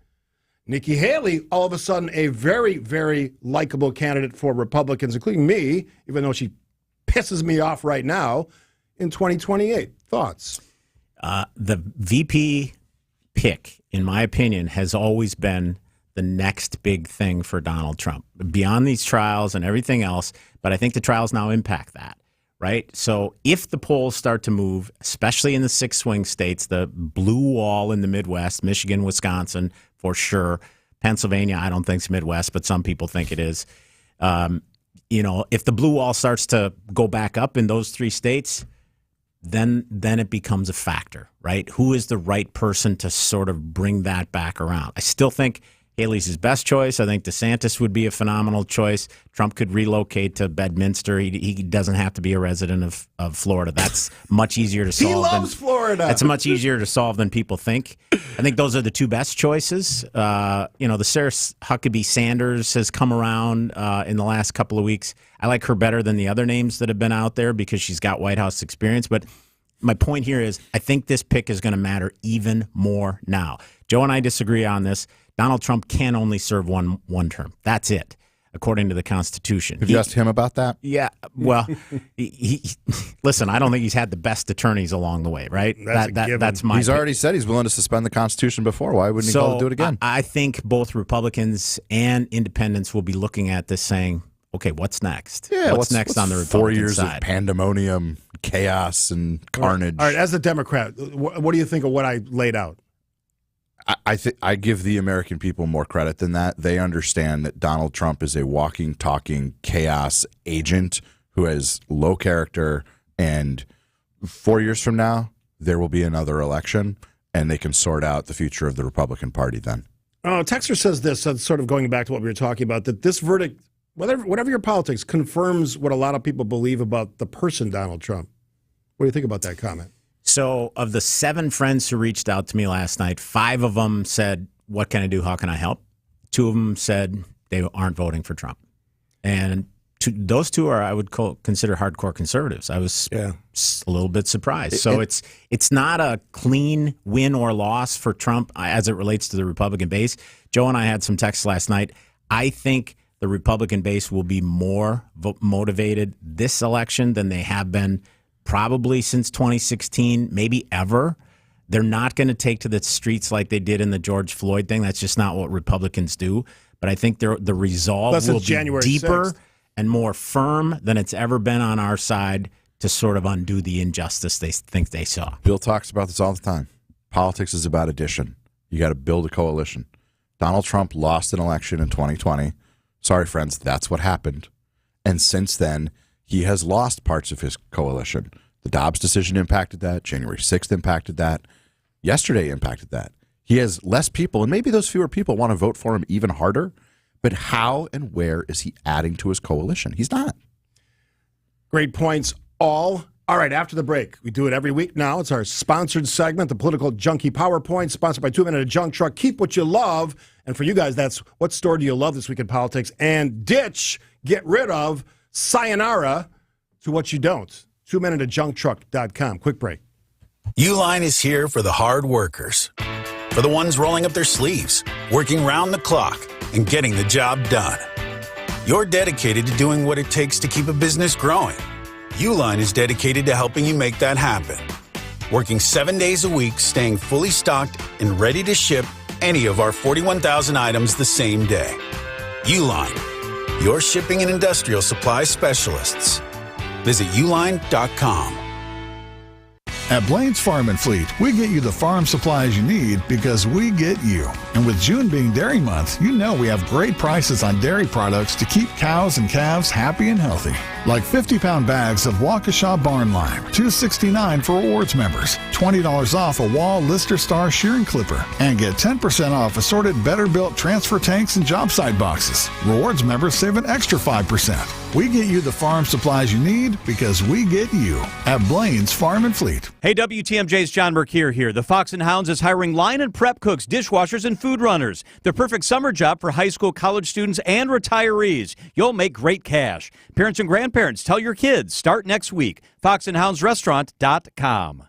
Nikki Haley, all of a sudden a very, very likable candidate for Republicans, including me, even though she pisses me off right now, in 2028. Thoughts? The VP pick, in my opinion, has always been the next big thing for Donald Trump, beyond these trials and everything else. But I think the trials now impact that, right? So if the polls start to move, especially in the 6 swing states, the blue wall in the Midwest, Michigan, Wisconsin, for sure. Pennsylvania, I don't think it's Midwest, but some people think it is. If the blue wall starts to go back up in those 3 states, then it becomes a factor, right? Who is the right person to sort of bring that back around? I still think Haley's his best choice. I think DeSantis would be a phenomenal choice. Trump could relocate to Bedminster. He doesn't have to be a resident of Florida. That's much easier to solve. He loves Florida. That's much easier to solve than people think. I think those are the 2 best choices. The Sarah Huckabee Sanders has come around in the last couple of weeks. I like her better than the other names that have been out there because she's got White House experience. But my point here is I think this pick is going to matter even more now. Joe and I disagree on this. Donald Trump can only serve one term. That's it, according to the Constitution. Have you asked him about that? Yeah. Well, listen, I don't think he's had the best attorneys along the way, right? That's my He's already said he's willing to suspend the Constitution before. Why wouldn't he go do it again? I think both Republicans and independents will be looking at this saying, okay, what's next? Yeah, what's next on the Republican 4 years side? of pandemonium, chaos, and carnage. All right, as a Democrat, what do you think of what I laid out? I give the American people more credit than that. They understand that Donald Trump is a walking, talking chaos agent who has low character, and 4 years from now, there will be another election, and they can sort out the future of the Republican Party then. Texter says this, sort of going back to what we were talking about, that this verdict, whatever your politics, confirms what a lot of people believe about the person Donald Trump. What do you think about that comment? So of the 7 friends who reached out to me last night, 5 of them said, what can I do? How can I help? 2 of them said they aren't voting for Trump. And those 2 are, I would consider hardcore conservatives. I was a little bit surprised. So it's not a clean win or loss for Trump as it relates to the Republican base. Joe and I had some texts last night. I think the Republican base will be more motivated this election than they have been probably since 2016, maybe ever. They're not going to take to the streets like they did in the George Floyd thing. That's just not what Republicans do. But I think the resolve will be deeper 6th. And more firm than it's ever been on our side to sort of undo the injustice they think they saw. Bill talks about this all the time. Politics is about addition. You got to build a coalition. Donald Trump lost an election in 2020. Sorry, friends, that's what happened. And since then, he has lost parts of his coalition. The Dobbs decision impacted that. January 6th impacted that. Yesterday impacted that. He has less people, and maybe those fewer people want to vote for him even harder. But how and where is he adding to his coalition? He's not. Great points all. All right, after the break, we do it every week now. It's our sponsored segment, the Political Junkie PowerPoint, sponsored by 2 Minute Junk Truck. Keep what you love. And for you guys, that's what store do you love this week in politics? And ditch, get rid of, sayonara to what you don't. 2minutejuncktruck.com. Quick break. Uline is here for the hard workers, for the ones rolling up their sleeves, working round the clock, and getting the job done. You're dedicated to doing what it takes to keep a business growing. Uline is dedicated to helping you make that happen. Working 7 days a week, staying fully stocked and ready to ship any of our 41,000 items the same day. Uline, your shipping and industrial supply specialists. Visit uline.com. At Blaine's Farm and Fleet, we get you the farm supplies you need because we get you. And with June being Dairy Month, you know we have great prices on dairy products to keep cows and calves happy and healthy. Like 50-pound bags of Waukesha Barn Lime, $2.69 for rewards members, $20 off a Wall Lister Star shearing clipper, and get 10% off assorted better-built transfer tanks and job site boxes. Rewards members save an extra 5%. We get you the farm supplies you need because we get you at Blaine's Farm and Fleet. Hey, WTMJ's John Mercure here. The Fox and Hounds is hiring line and prep cooks, dishwashers, and food runners. The perfect summer job for high school, college students, and retirees. You'll make great cash. Parents and grandparents, tell your kids. Start next week. foxandhoundsrestaurant.com.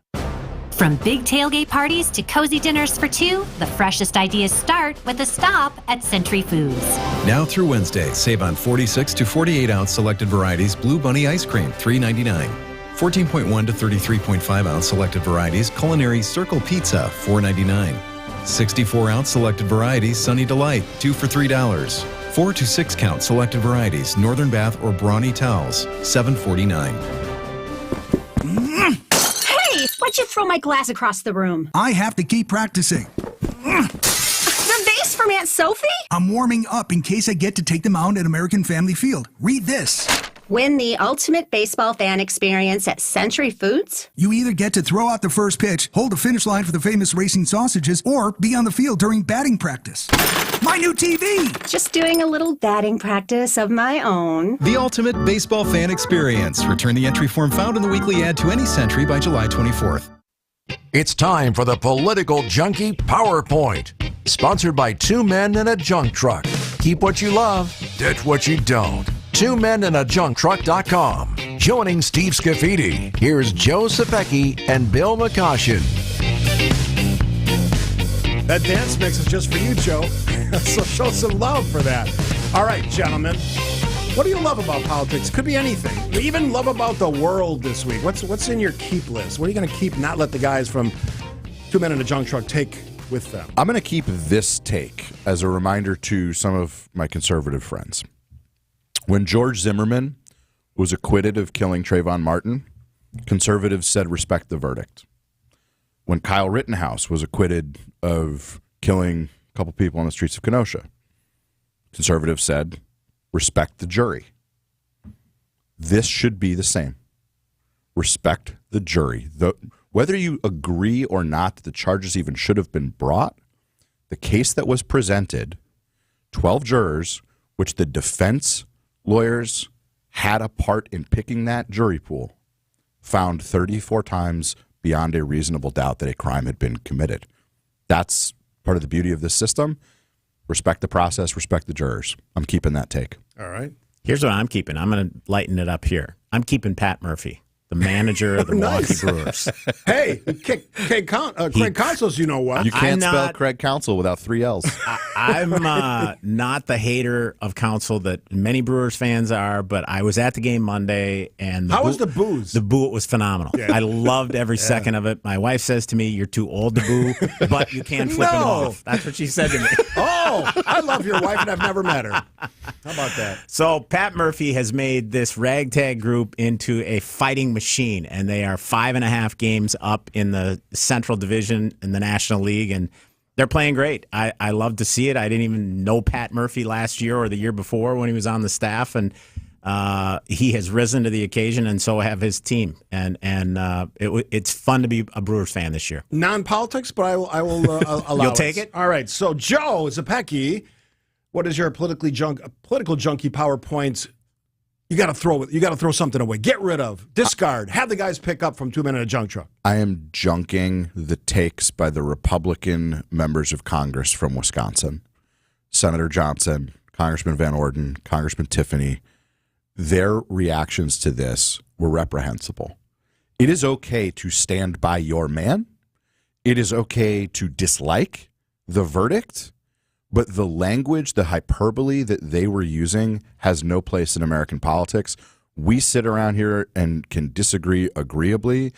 From big tailgate parties to cozy dinners for two, the freshest ideas start with a stop at Century Foods. Now through Wednesday, save on 46 to 48 ounce selected varieties Blue Bunny ice cream, $3.99. 14.1 to 33.5 ounce selected varieties Culinary Circle Pizza, $4.99. 64 ounce selected varieties Sunny Delight, 2 for $3. 4 to 6 count selected varieties Northern Bath or Brawny Towels, $7.49. Hey, why'd you throw my glass across the room? I have to keep practicing. The vase from Aunt Sophie? I'm warming up in case I get to take them out at American Family Field. Read this. Win the ultimate baseball fan experience at Century Foods? You either get to throw out the first pitch, hold the finish line for the famous racing sausages, or be on the field during batting practice. My new TV! Just doing a little batting practice of my own. The ultimate baseball fan experience. Return the entry form found in the weekly ad to any Century by July 24th. It's time for the Political Junkie PowerPoint. Sponsored by Two Men and a Junk Truck. Keep what you love, ditch what you don't. TwoMenAndAJunkTruck.com. Joining Steve Scafidi, here's Joe Sapecki and Bill McCoshen. That dance mix is just for you, Joe. So show some love for that. All right, gentlemen. What do you love about politics? Could be anything. You even love about the world this week. What's in your keep list? What are you going to keep, not let the guys from Two Men and a Junk Truck take with them? I'm going to keep this take as a reminder to some of my conservative friends. When George Zimmerman was acquitted of killing Trayvon Martin, conservatives said respect the verdict. When Kyle Rittenhouse was acquitted of killing a couple people on the streets of Kenosha, conservatives said respect the jury. This should be the same. Respect the jury. Whether you agree or not that the charges even should have been brought, the case that was presented, 12 jurors, which the defense lawyers had a part in picking that jury pool, found 34 times beyond a reasonable doubt that a crime had been committed. That's part of the beauty of this system. Respect the process, respect the jurors. I'm keeping that take. All right. Here's what I'm keeping. I'm going to lighten it up here. I'm keeping Pat Murphy, the manager of the Milwaukee Brewers. Hey, Craig Counsell's, you know what? You can't spell Craig Counsell without 3 L's. I'm not the hater of Counsell that many Brewers fans are, but I was at the game Monday, and how was the booze? The boo was phenomenal. Yeah. I loved every second of it. My wife says to me, "You're too old to boo, but you can flip it off." That's what she said to me. Oh, I love your wife, and I've never met her. How about that? So Pat Murphy has made this ragtag group into a fighting machine, and they are 5.5 games up in the Central Division in the National League, and they're playing great. I love to see it. I didn't even know Pat Murphy last year or the year before when he was on the staff, and he has risen to the occasion, and so have his team. And it's fun to be a Brewers fan this year. Non-politics, but I will allow You'll take it? All right. So Joe Zapecki, what is your political junkie PowerPoint? You got to throw something away. Get rid of, discard, have the guys pick up from Two Men and a Junk Truck. I am junking the takes by the Republican members of Congress from Wisconsin. Senator Johnson, Congressman Van Orden, Congressman Tiffany. Their reactions to this were reprehensible. It is okay to stand by your man. It is okay to dislike the verdict. But the language, the hyperbole that they were using has no place in American politics. We sit around here and can disagree agreeably.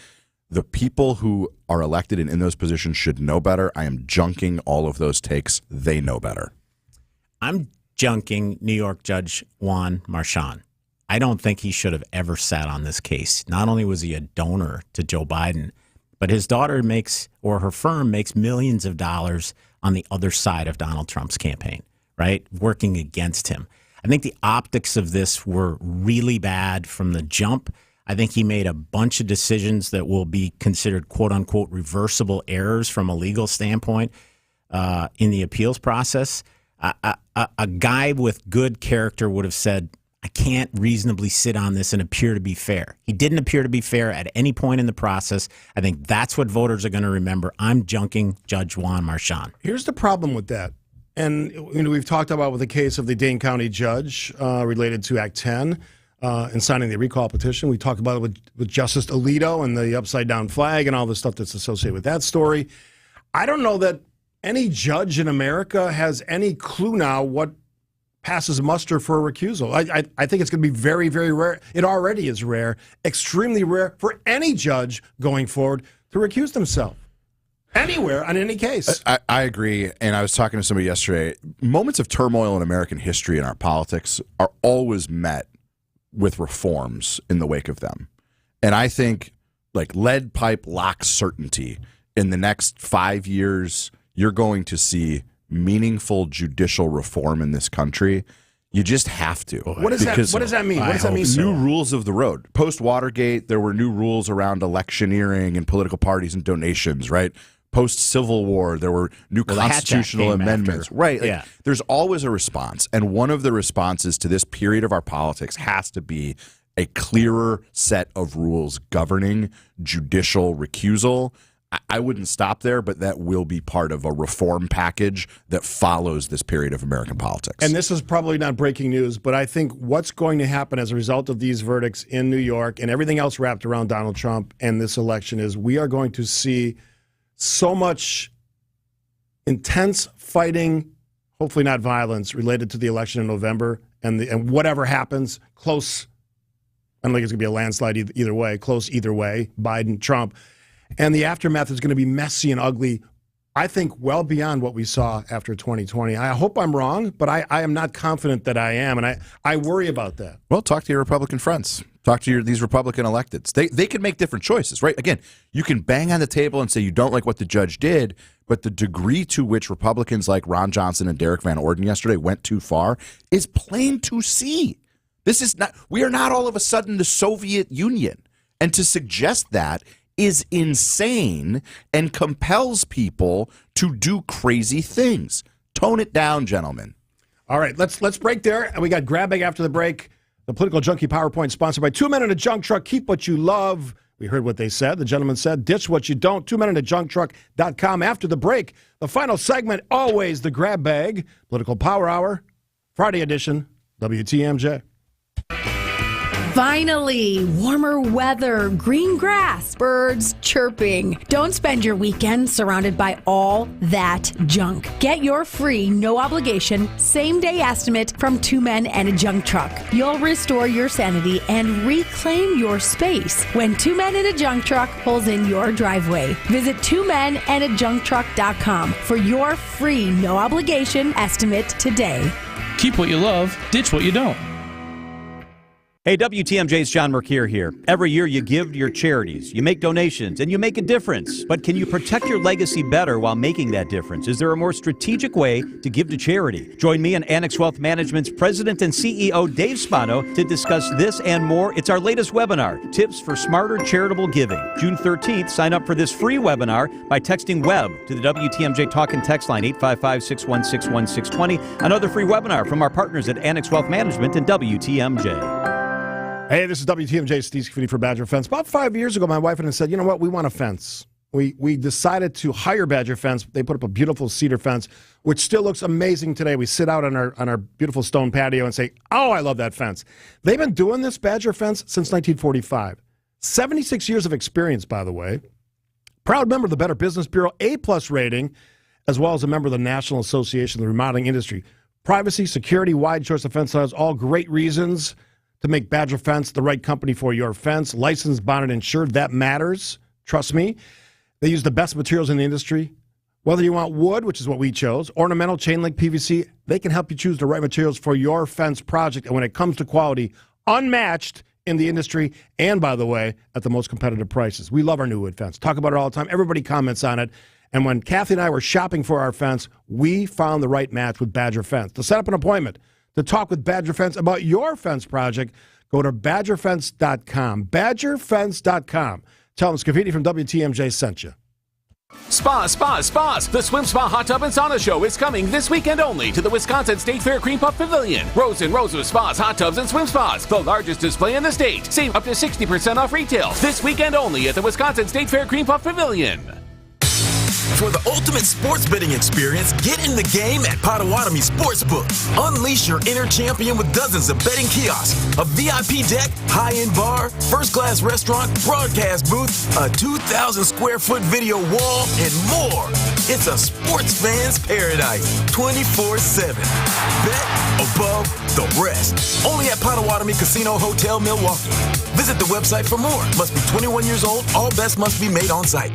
The people who are elected and in those positions should know better. I am junking all of those takes. They know better. I'm junking New York Judge Juan Marchand. I don't think he should have ever sat on this case. Not only was he a donor to Joe Biden, But his daughter her firm makes millions of dollars on the other side of Donald Trump's campaign, right? Working against him. I think the optics of this were really bad from the jump. I think he made a bunch of decisions that will be considered quote unquote reversible errors from a legal standpoint in the appeals process. A guy with good character would have said, I can't reasonably sit on this and appear to be fair. He didn't appear to be fair at any point in the process. I think that's what voters are going to remember. I'm junking Judge Juan Marchand. Here's the problem with that. And we've talked about with the case of the Dane County judge related to Act 10 and signing the recall petition. We talked about it with Justice Alito and the upside-down flag and all the stuff that's associated with that story. I don't know that any judge in America has any clue now what passes muster for a recusal. I think it's going to be very, very rare. It already is rare, extremely rare for any judge going forward to recuse themselves. Anywhere, on any case. I agree, and I was talking to somebody yesterday. Moments of turmoil in American history and our politics are always met with reforms in the wake of them. And I think, like lead pipe lock certainty, in the next 5 years, you're going to see meaningful judicial reform in this country. You just have to. What does that mean? What does that mean? New rules of the road. Post-Watergate, there were new rules around electioneering and political parties and donations, right? Post-Civil War, there were new constitutional amendments. After. Right. Like, there's always a response. And one of the responses to this period of our politics has to be a clearer set of rules governing judicial recusal. I wouldn't stop there, but that will be part of a reform package that follows this period of American politics. And this is probably not breaking news, but I think what's going to happen as a result of these verdicts in New York and everything else wrapped around Donald Trump and this election is we are going to see so much intense fighting, hopefully not violence, related to the election in November and whatever happens, close. I don't think it's going to be a landslide either way, close either way, Biden, Trump. And the aftermath is going to be messy and ugly, I think, well beyond what we saw after 2020. I hope I'm wrong, but I am not confident that I am, and I worry about that. Well, talk to your Republican friends. Talk to these Republican electeds. They can make different choices, right? Again, you can bang on the table and say you don't like what the judge did, but the degree to which Republicans like Ron Johnson and Derek Van Orden yesterday went too far is plain to see. We are not all of a sudden the Soviet Union. And to suggest that is insane and compels people to do crazy things. Tone it down, gentlemen. All right, let's break there. And we got Grab Bag after the break. The Political Junkie PowerPoint sponsored by 2 Men in a Junk Truck. Keep what you love. We heard what they said. The gentleman said, ditch what you don't. 2meninajuncktruck.com. After the break, the final segment, always the Grab Bag. Political Power Hour, Friday edition, WTMJ. Finally, warmer weather, green grass, birds chirping. Don't spend your weekend surrounded by all that junk. Get your free, no obligation, same-day estimate from 2 Men and a Junk Truck. You'll restore your sanity and reclaim your space when 2 Men in a Junk Truck pulls in your driveway. Visit 2menandajuncktruck.com for your free, no obligation estimate today. Keep what you love, ditch what you don't. Hey, WTMJ's John Mercure here. Every year you give to your charities, you make donations, and you make a difference. But can you protect your legacy better while making that difference? Is there a more strategic way to give to charity? Join me and Annex Wealth Management's President and CEO, Dave Spano, to discuss this and more. It's our latest webinar, Tips for Smarter Charitable Giving. June 13th, sign up for this free webinar by texting WEB to the WTMJ Talk and Text line 855-616-1620. Another free webinar from our partners at Annex Wealth Management and WTMJ. Hey, this is WTMJ, Steve Scafidi for Badger Fence. About 5 years ago, my wife and I said, you know what, we want a fence. We decided to hire Badger Fence. They put up a beautiful cedar fence, which still looks amazing today. We sit out on our beautiful stone patio and say, oh, I love that fence. They've been doing this Badger Fence since 1945. 76 years of experience, by the way. Proud member of the Better Business Bureau, A-plus rating, as well as a member of the National Association of the Remodeling Industry. Privacy, security, wide choice of fence size, all great reasons to make Badger Fence the right company for your fence. Licensed, bonded, insured, that matters. Trust me. They use the best materials in the industry. Whether you want wood, which is what we chose, ornamental, chain link, PVC, they can help you choose the right materials for your fence project. And when it comes to quality, unmatched in the industry, and, by the way, at the most competitive prices. We love our new wood fence. Talk about it all the time. Everybody comments on it. And when Kathy and I were shopping for our fence, we found the right match with Badger Fence. To set up an appointment to talk with Badger Fence about your fence project, go to badgerfence.com. Badgerfence.com. Tell them Scafidi from WTMJ sent you. Spas. The Swim Spa Hot Tub and Sauna Show is coming this weekend only to the Wisconsin State Fair Cream Puff Pavilion. Rows and rows of spas, hot tubs, and swim spas. The largest display in the state. Save up to 60% off retail. This weekend only at the Wisconsin State Fair Cream Puff Pavilion. For the ultimate sports betting experience, get in the game at Potawatomi Sportsbook. Unleash your inner champion with dozens of betting kiosks, a VIP deck, high-end bar, first-class restaurant, broadcast booth, a 2,000-square-foot video wall, and more. It's a sports fan's paradise, 24/7. Bet above the rest. Only at Potawatomi Casino Hotel, Milwaukee. Visit the website for more. Must be 21 years old. All bets must be made on site.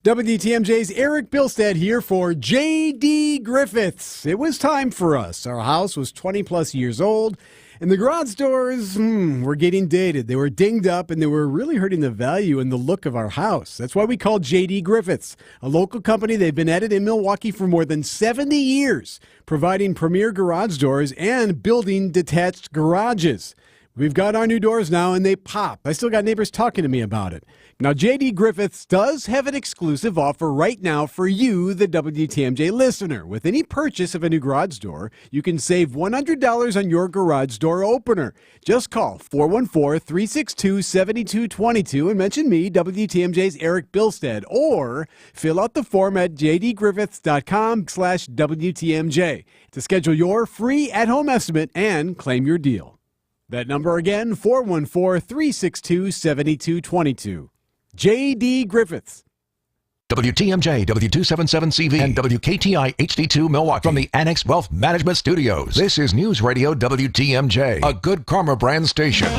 WTMJ's Eric Bilstead here for J.D. Griffiths. It was time for us. Our house was 20-plus years old, and the garage doors were getting dated. They were dinged up, and they were really hurting the value and the look of our house. That's why we called J.D. Griffiths, a local company. They've been at it in Milwaukee for more than 70 years, providing premier garage doors and building detached garages. We've got our new doors now, and they pop. I still got neighbors talking to me about it. Now, J.D. Griffiths does have an exclusive offer right now for you, the WTMJ listener. With any purchase of a new garage door, you can save $100 on your garage door opener. Just call 414-362-7222 and mention me, WTMJ's Eric Bilstead, or fill out the form at jdgriffiths.com/WTMJ to schedule your free at-home estimate and claim your deal. That number again, 414-362-7222. J.D. Griffiths. WTMJ, W277CV, and WKTI HD2 Milwaukee from the Annex Wealth Management Studios. This is News Radio WTMJ, a Good Karma brand station. We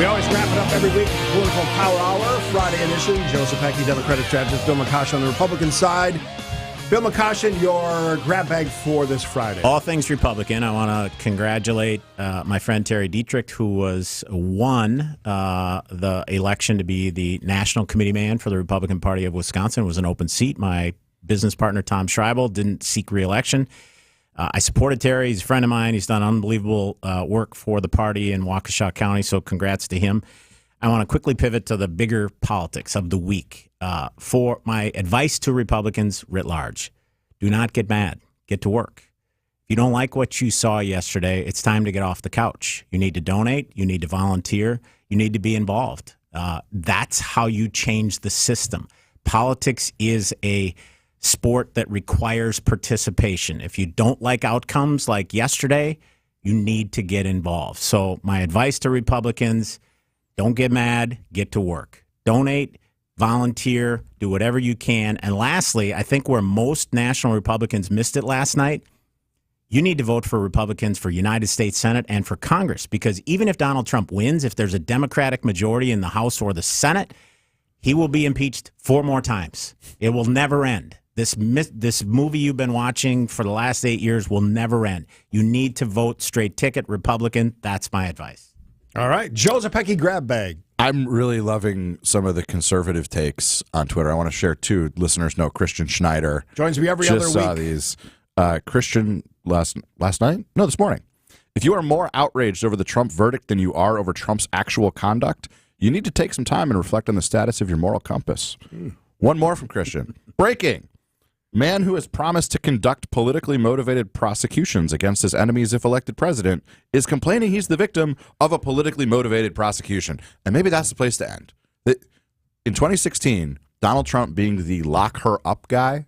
always wrap it up every week. Political Power Hour, Friday edition. Joseph Pecky, Democratic strategist. Bill McCoshen on the Republican side. Bill McCoshen, your grab bag for this Friday. All things Republican. I want to congratulate my friend Terry Dietrich, who won the election to be the national committee man for the Republican Party of Wisconsin. It was an open seat. My business partner, Tom Schreibel, didn't seek re-election. I supported Terry. He's a friend of mine. He's done unbelievable work for the party in Waukesha County, so congrats to him. I want to quickly pivot to the bigger politics of the week. For my advice to Republicans writ large, do not get mad. Get to work. If you don't like what you saw yesterday, it's time to get off the couch. You need to donate. You need to volunteer. You need to be involved. That's how you change the system. Politics is a sport that requires participation. If you don't like outcomes like yesterday, you need to get involved. So my advice to Republicans, don't get mad. Get to work. Donate. Volunteer, do whatever you can. And lastly, I think where most national Republicans missed it last night, you need to vote for Republicans for United States Senate and for Congress, because even if Donald Trump wins, if there's a Democratic majority in the House or the Senate, he will be impeached 4 more times. It will never end. This movie you've been watching for the last 8 years will never end. You need to vote straight ticket Republican. That's my advice. All right. Joe Zepecki grab bag. I'm really loving some of the conservative takes on Twitter. I want to share two. Listeners know Christian Schneider joins me every other week. Just saw these. Christian last night? No, this morning. If you are more outraged over the Trump verdict than you are over Trump's actual conduct, you need to take some time and reflect on the status of your moral compass. One more from Christian. Breaking. Man who has promised to conduct politically motivated prosecutions against his enemies if elected president is complaining he's the victim of a politically motivated prosecution. And maybe that's the place to end. In 2016, Donald Trump being the lock her up guy,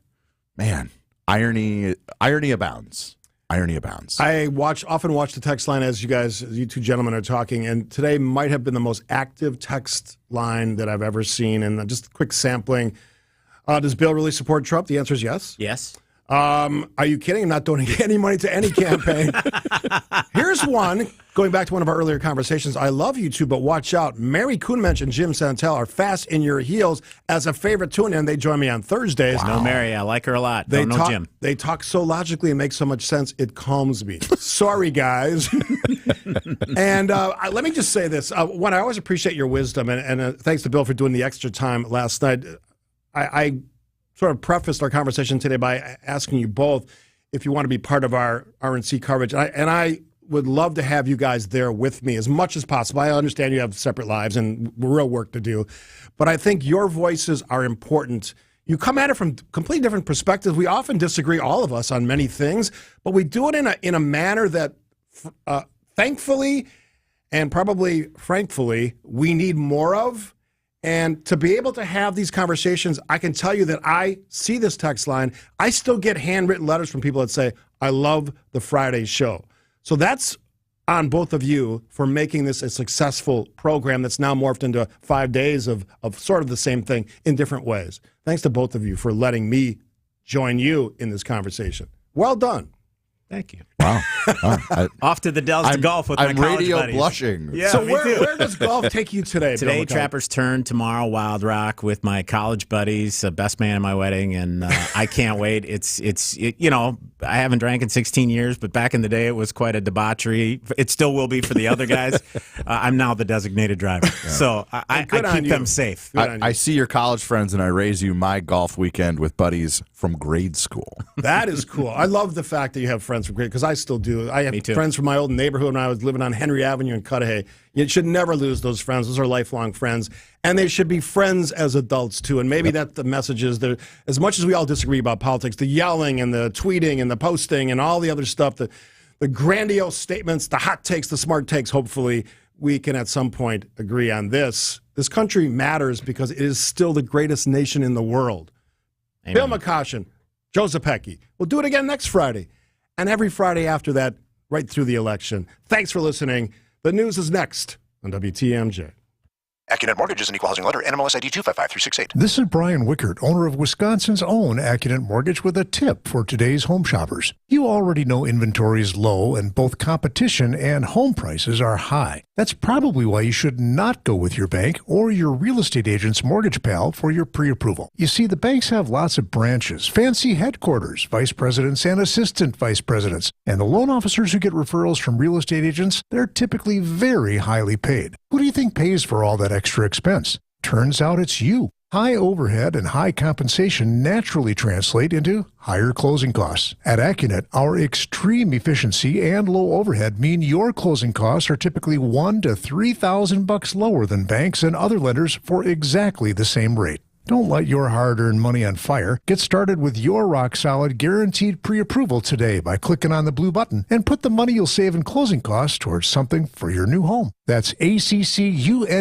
man, irony abounds. Irony abounds. I often watch the text line as you two gentlemen are talking, and today might have been the most active text line that I've ever seen. And just a quick sampling. Does Bill really support Trump? The answer is yes. Yes. Are you kidding? I'm not donating any money to any campaign. Here's one. Going back to one of our earlier conversations, I love you two, but watch out. Mary Kuhnmensch and Jim Santel are fast in your heels as a favorite tune-in. They join me on Thursdays. Wow. No, Mary, I like her a lot. Don't know Jim. They talk so logically and make so much sense, it calms me. Sorry, guys. And let me just say this. One, I always appreciate your wisdom, and thanks to Bill for doing the extra time last night. I sort of prefaced our conversation today by asking you both if you want to be part of our RNC coverage. And I would love to have you guys there with me as much as possible. I understand you have separate lives and real work to do, but I think your voices are important. You come at it from completely different perspectives. We often disagree, all of us, on many things, but we do it in a manner that, thankfully and probably frankly, we need more of. And to be able to have these conversations, I can tell you that I see this text line. I still get handwritten letters from people that say, I love the Friday show. So that's on both of you for making this a successful program that's now morphed into 5 days of sort of the same thing in different ways. Thanks to both of you for letting me join you in this conversation. Well done. Thank you. Wow. Off to the Dells to golf with my college radio buddies. blushing. Yeah, so where does golf take you today? Today, Trapper's Turn. Tomorrow, Wild Rock with my college buddies. Best man at my wedding, and I can't wait. It's you know, I haven't drank in 16 years, but back in the day, it was quite a debauchery. It still will be for the other guys. I'm now the designated driver, so I keep them safe. I see your college friends, and I raise you my golf weekend with buddies from grade school. That is cool. I love the fact that you have friends from grade, because I still do. I have friends from my old neighborhood when I was living on Henry Avenue in Cudahy. You should never lose those friends. Those are lifelong friends. And they should be friends as adults, too. And maybe that the message is that as much as we all disagree about politics, the yelling and the tweeting and the posting and all the other stuff, the grandiose statements, the hot takes, the smart takes, hopefully we can at some point agree on this. This country matters because it is still the greatest nation in the world. Amen. Bill McCoshen, Joe Zepecki. We'll do it again next Friday. And every Friday after that, right through the election. Thanks for listening. The news is next on WTMJ. Accunet Mortgage is an equal housing lender. NMLS ID 255368. This is Brian Wickert, owner of Wisconsin's own Accunet Mortgage, with a tip for today's home shoppers. You already know inventory is low and both competition and home prices are high. That's probably why you should not go with your bank or your real estate agent's mortgage pal for your pre-approval. You see, the banks have lots of branches, fancy headquarters, vice presidents and assistant vice presidents, and the loan officers who get referrals from real estate agents, they're typically very highly paid. Who do you think pays for all that extra expense? Turns out it's you. High overhead and high compensation naturally translate into higher closing costs. At Accunet, our extreme efficiency and low overhead mean your closing costs are typically $1,000 to $3,000 lower than banks and other lenders for exactly the same rate. Don't light your hard-earned money on fire. Get started with your rock-solid guaranteed pre-approval today by clicking on the blue button and put the money you'll save in closing costs towards something for your new home. That's ACCUNET.com.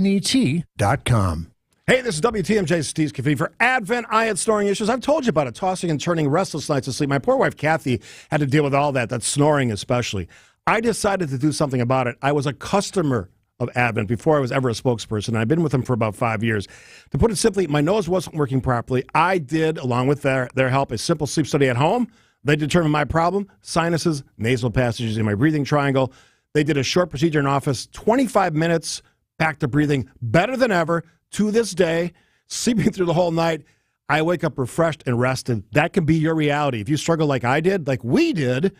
Hey, this is WTMJ Steve Caffey. For Advent, I had snoring issues. I've told you about it, tossing and turning, restless nights of sleep. My poor wife, Kathy, had to deal with all that snoring especially. I decided to do something about it. I was a customer of Advent before I was ever a spokesperson. I've been with them for about 5 years. To put it simply, my nose wasn't working properly. I did, along with their help, a simple sleep study at home. They determined my problem, sinuses, nasal passages in my breathing triangle. They did a short procedure in office, 25 minutes, back to breathing, better than ever. To this day, sleeping through the whole night, I wake up refreshed and rested. That can be your reality. If you struggle like I did, like we did,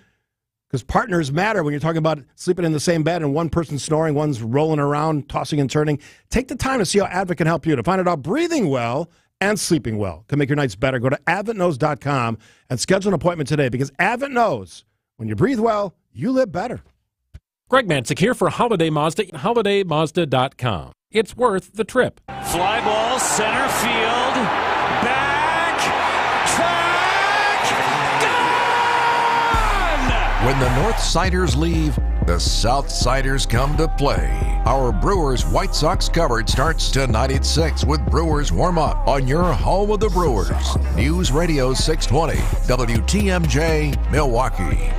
because partners matter when you're talking about sleeping in the same bed and one person's snoring, one's rolling around, tossing and turning. Take the time to see how Advent can help you. To find out how breathing well and sleeping well can make your nights better, go to adventknows.com and schedule an appointment today, because Advent knows when you breathe well, you live better. Greg Mansick here for Holiday Mazda, holidaymazda.com. It's worth the trip. Fly ball, center field, back, track, gone! When the North Siders leave, the South Siders come to play. Our Brewers White Sox coverage starts tonight at 6 with Brewers Warm-Up on your home of the Brewers. News Radio 620, WTMJ, Milwaukee.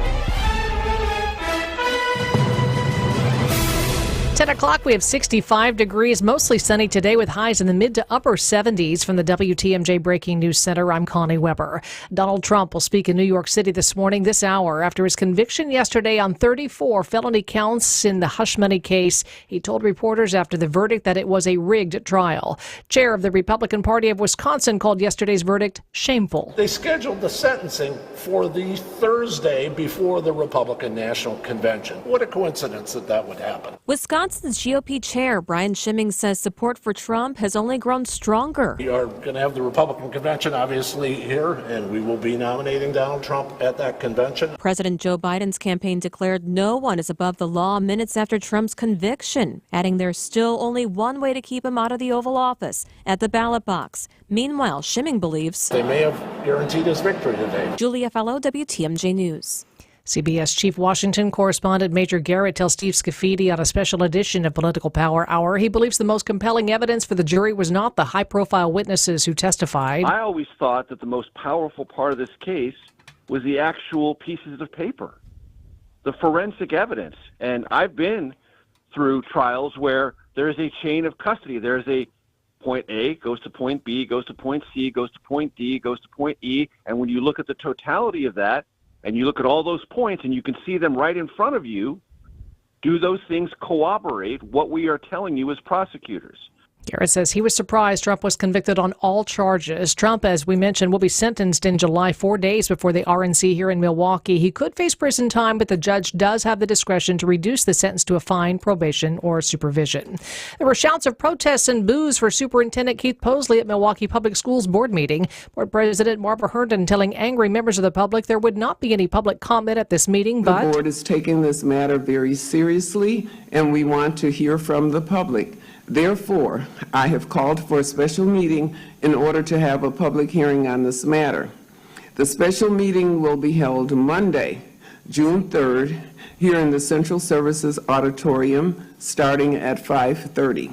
10 o'clock, we have 65 degrees, mostly sunny today with highs in the mid to upper 70s. From the WTMJ Breaking News Center, I'm Connie Weber. Donald Trump will speak in New York City this morning, this hour, after his conviction yesterday on 34 felony counts in the hush money case. He told reporters after the verdict that it was a rigged trial. Chair of the Republican Party of Wisconsin called yesterday's verdict shameful. They scheduled the sentencing for the Thursday before the Republican National Convention. What a coincidence that would happen. Wisconsin's GOP chair, Brian Schimming, says support for Trump has only grown stronger. We are going to have the Republican convention, obviously, here, and we will be nominating Donald Trump at that convention. President Joe Biden's campaign declared no one is above the law minutes after Trump's conviction, adding there's still only one way to keep him out of the Oval Office, at the ballot box. Meanwhile, Schimming believes they may have guaranteed his victory today. Julia Fallow, WTMJ News. CBS Chief Washington correspondent Major Garrett tells Steve Scafidi on a special edition of Political Power Hour he believes the most compelling evidence for the jury was not the high-profile witnesses who testified. I always thought that the most powerful part of this case was the actual pieces of paper, the forensic evidence. And I've been through trials where there is a chain of custody. There is a point A goes to point B, goes to point C, goes to point D, goes to point E. And when you look at the totality of that, and you look at all those points and you can see them right in front of you, do those things corroborate what we are telling you as prosecutors? Garrett says he was surprised Trump was convicted on all charges. Trump, as we mentioned, will be sentenced in July, 4 days before the RNC here in Milwaukee. He could face prison time, but the judge does have the discretion to reduce the sentence to a fine, probation, or supervision. There were shouts of protests and boos for Superintendent Keith Posley at Milwaukee Public Schools board meeting. Board President Barbara Herndon telling angry members of the public there would not be any public comment at this meeting, but the board is taking this matter very seriously, and we want to hear from the public. Therefore, I have called for a special meeting in order to have a public hearing on this matter. The special meeting will be held Monday, June 3rd, here in the Central Services Auditorium, starting at 5:30.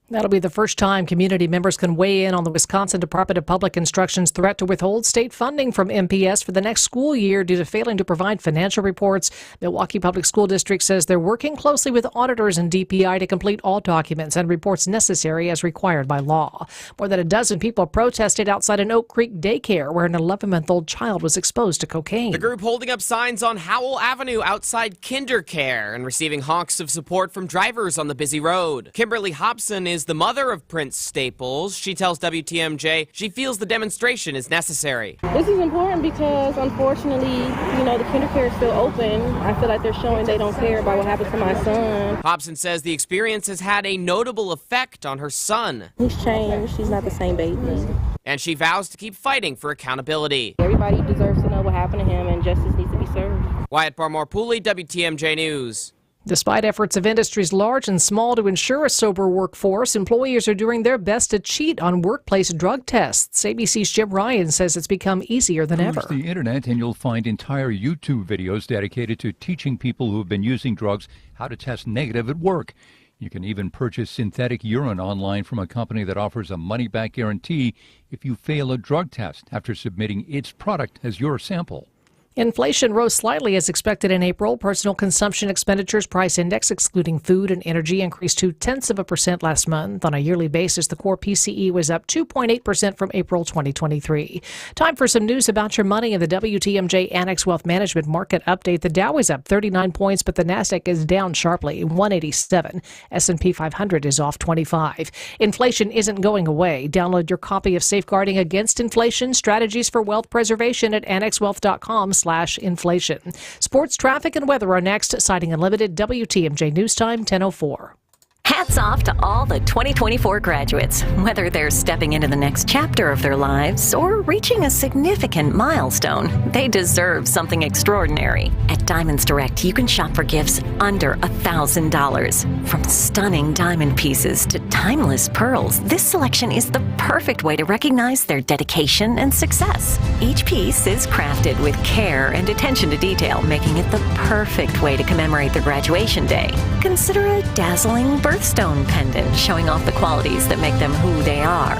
That'll be the first time community members can weigh in on the Wisconsin Department of Public Instruction's threat to withhold state funding from MPS for the next school year due to failing to provide financial reports. Milwaukee Public School District says they're working closely with auditors and DPI to complete all documents and reports necessary as required by law. More than a dozen people protested outside an Oak Creek daycare where an 11-month-old child was exposed to cocaine. The group holding up signs on Howell Avenue outside KinderCare and receiving honks of support from drivers on the busy road. Kimberly Hobson is the mother of Prince Staples. She tells WTMJ she feels the demonstration is necessary. This is important because, unfortunately, the KinderCare is still open. I feel like they're showing they don't care about what happened to my son. Hobson says the experience has had a notable effect on her son. He's changed. He's not the same baby. And she vows to keep fighting for accountability. Everybody deserves to know what happened to him, and justice needs to be served. Wyatt Barmore-Pooley, WTMJ News. Despite efforts of industries large and small to ensure a sober workforce, employers are doing their best to cheat on workplace drug tests. ABC's Jim Ryan says it's become easier than ever. Use the internet and you'll find entire YouTube videos dedicated to teaching people who have been using drugs how to test negative at work. You can even purchase synthetic urine online from a company that offers a money-back guarantee if you fail a drug test after submitting its product as your sample. Inflation rose slightly as expected in April. Personal consumption expenditures price index, excluding food and energy, increased 0.2% last month. On a yearly basis, the core PCE was up 2.8% from April 2023. Time for some news about your money in the WTMJ Annex Wealth Management Market Update. The Dow is up 39 points, but the Nasdaq is down sharply, 187. S&P 500 is off 25. Inflation isn't going away. Download your copy of Safeguarding Against Inflation, Strategies for Wealth Preservation at annexwealth.com/inflation. Sports, traffic, and weather are next. Sighting Unlimited, WTMJ News Time, 10:04. Hats off to all the 2024 graduates. Whether they're stepping into the next chapter of their lives or reaching a significant milestone, they deserve something extraordinary. At Diamonds Direct, you can shop for gifts under $1,000. From stunning diamond pieces to timeless pearls, this selection is the perfect way to recognize their dedication and success. Each piece is crafted with care and attention to detail, making it the perfect way to commemorate their graduation day. Consider a dazzling birthday birthstone pendant showing off the qualities that make them who they are.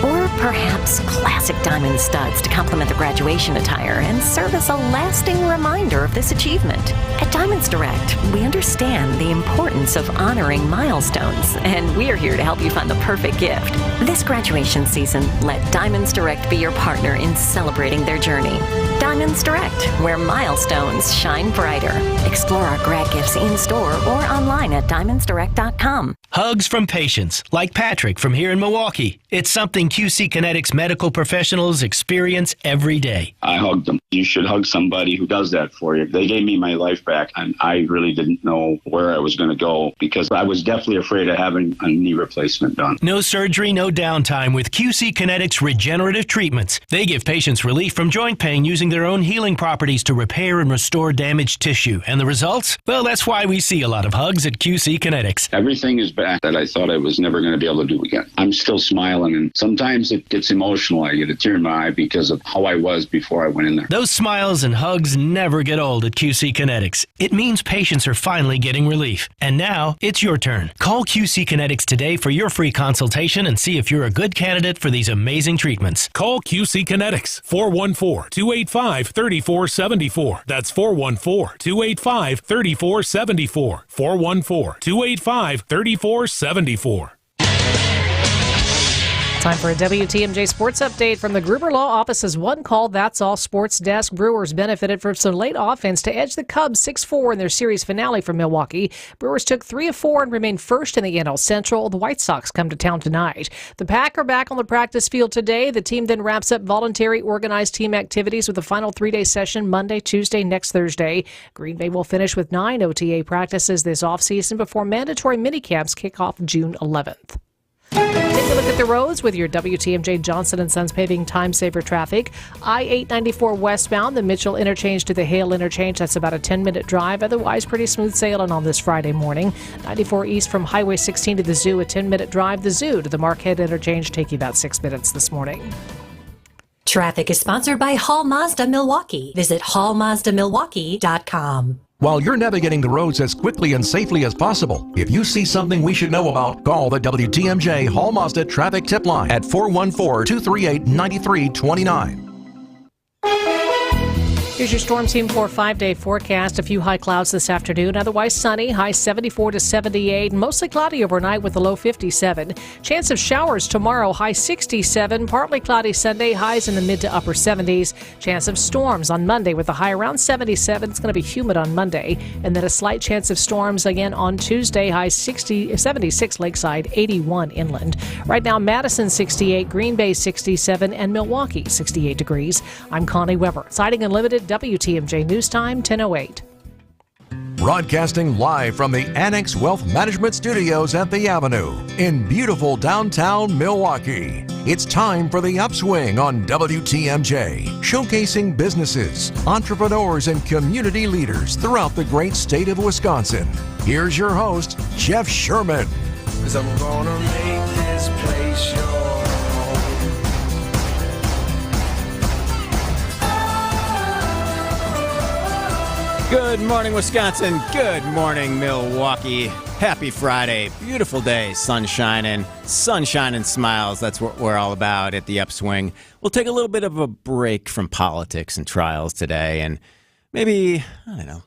Or perhaps classic diamond studs to complement the graduation attire and serve as a lasting reminder of this achievement. At Diamonds Direct, we understand the importance of honoring milestones, and we're here to help you find the perfect gift. This graduation season, let Diamonds Direct be your partner in celebrating their journey. Diamonds Direct, where milestones shine brighter. Explore our grad gifts in-store or online at diamondsdirect.com. Hugs from patients, like Patrick from here in Milwaukee. It's something QC Kinetics medical professionals experience every day. I hugged them. You should hug somebody who does that for you. They gave me my life back, and I really didn't know where I was going to go because I was definitely afraid of having a knee replacement done. No surgery, no downtime with QC Kinetics regenerative treatments. They give patients relief from joint pain using their own healing properties to repair and restore damaged tissue. And the results? Well, that's why we see a lot of hugs at QC Kinetics. Everything is back that I thought I was never going to be able to do again. I'm still smiling, and sometimes it gets emotional. I get a tear in my eye because of how I was before I went in there. Those smiles and hugs never get old at QC Kinetics. It means patients are finally getting relief. And now, it's your turn. Call QC Kinetics today for your free consultation and see if you're a good candidate for these amazing treatments. Call QC Kinetics, 414-285-3474. That's 414-285-3474. 414-285-3474. Time for a WTMJ Sports Update from the Gruber Law Office's One Call That's All Sports Desk. Brewers benefited from some late offense to edge the Cubs 6-4 in their series finale from Milwaukee. Brewers took 3 of 4 and remained first in the NL Central. The White Sox come to town tonight. The Pack are back on the practice field today. The team then wraps up voluntary organized team activities with a final 3-day session Monday, Tuesday, next Thursday. Green Bay will finish with 9 OTA practices this offseason before mandatory minicamps kick off June 11th. Take a look at the roads with your WTMJ Johnson & Sons paving time-saver traffic. I-894 westbound, the Mitchell interchange to the Hale interchange. That's about a 10-minute drive. Otherwise, pretty smooth sailing on this Friday morning. 94 east from Highway 16 to the Zoo, a 10-minute drive. The Zoo to the Marquette interchange take you about 6 minutes this morning. Traffic is sponsored by Hall Mazda Milwaukee. Visit hallmazdamilwaukee.com. While you're navigating the roads as quickly and safely as possible, if you see something we should know about, call the WTMJ Hall Mazda Traffic Tip Line at 414-238-9329. Here's your Storm Team 4 5-day forecast. A few high clouds this afternoon. Otherwise sunny. High 74 to 78. Mostly cloudy overnight with a low 57. Chance of showers tomorrow. High 67. Partly cloudy Sunday. Highs in the mid to upper 70s. Chance of storms on Monday with a high around 77. It's going to be humid on Monday. And then a slight chance of storms again on Tuesday. High 76 lakeside, 81 inland. Right now, Madison 68, Green Bay 67, and Milwaukee 68 degrees. I'm Connie Weber. Siding Unlimited. WTMJ News Time, 10:08. Broadcasting live from the Annex Wealth Management Studios at the Avenue in beautiful downtown Milwaukee. It's time for the Upswing on WTMJ, showcasing businesses, entrepreneurs, and community leaders throughout the great state of Wisconsin. Here's your host, Jeff Sherman. 'Cause I'm gonna make this place yours. Good morning, Wisconsin. Good morning, Milwaukee. Happy Friday. Beautiful day. Sun shining. Sunshine and smiles. That's what we're all about at the Upswing. We'll take a little bit of a break from politics and trials today and maybe,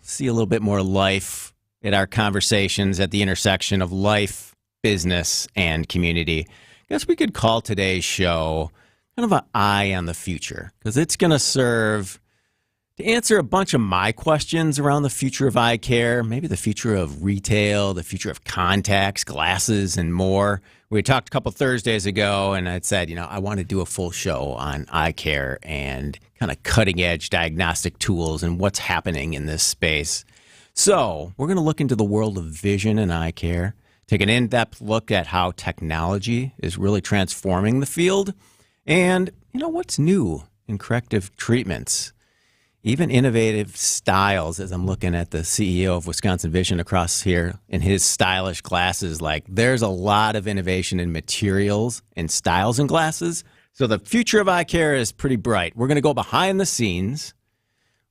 see a little bit more life in our conversations at the intersection of life, business, and community. I guess we could call today's show kind of an eye on the future because it's going to serve to answer a bunch of my questions around the future of eye care, maybe the future of retail, the future of contacts, glasses, and more. We talked a couple Thursdays ago, and I said, I want to do a full show on eye care and kind of cutting-edge diagnostic tools and what's happening in this space. So we're going to look into the world of vision and eye care, take an in-depth look at how technology is really transforming the field, and, what's new in corrective treatments. Even innovative styles, as I'm looking at the CEO of Wisconsin Vision across here in his stylish glasses, there's a lot of innovation in materials and styles in glasses. So the future of eye care is pretty bright. We're going to go behind the scenes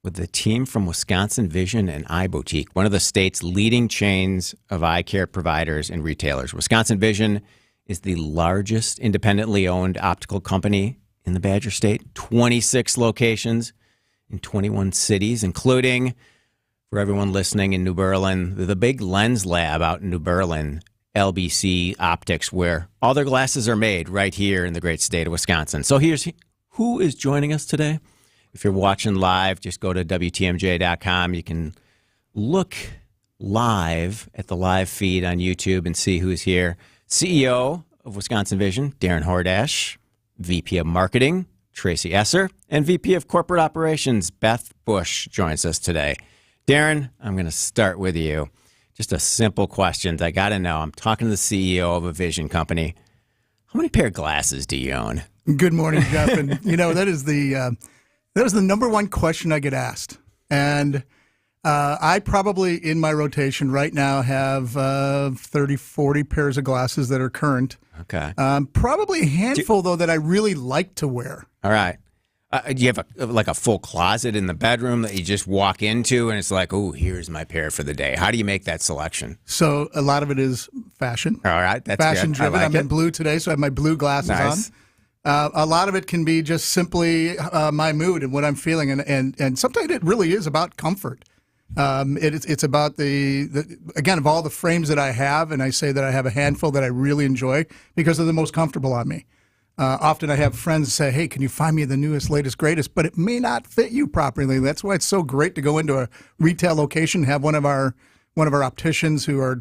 with the team from Wisconsin Vision and Eye Boutique, one of the state's leading chains of eye care providers and retailers. Wisconsin Vision is the largest independently owned optical company in the Badger State, 26 locations in 21 cities, including, for everyone listening in New Berlin, the big Lens Lab out in New Berlin, LBC Optics, where all their glasses are made right here in the great state of Wisconsin. So here's who is joining us today. If you're watching live, just go to WTMJ.com. You can look live at the live feed on YouTube and see who's here. CEO of Wisconsin Vision, Darren Hordash, VP of Marketing, Tracy Esser, and VP of Corporate Operations, Beth Bush, joins us today. Darren, I'm going to start with you. Just a simple question. I got to know. I'm talking to the CEO of a vision company. How many pair of glasses do you own? Good morning, Jeff. And, that is the number one question I get asked. And I probably, in my rotation right now, have 30, 40 pairs of glasses that are current. Okay. Probably a handful, though, that I really like to wear. All right. Do you have a full closet in the bedroom that you just walk into and it's like, oh, here's my pair for the day? How do you make that selection? So a lot of it is fashion. All right. That's fashion good. driven. I'm in blue today, so I have my blue glasses nice. on. A lot of it can be just simply my mood and what I'm feeling. And sometimes it really is about comfort. It's about again, of all the frames that I have, and I say that I have a handful that I really enjoy because they're the most comfortable on me. Often I have friends say, hey, can you find me the newest, latest, greatest? But it may not fit you properly. That's why it's so great to go into a retail location, have one of our opticians who are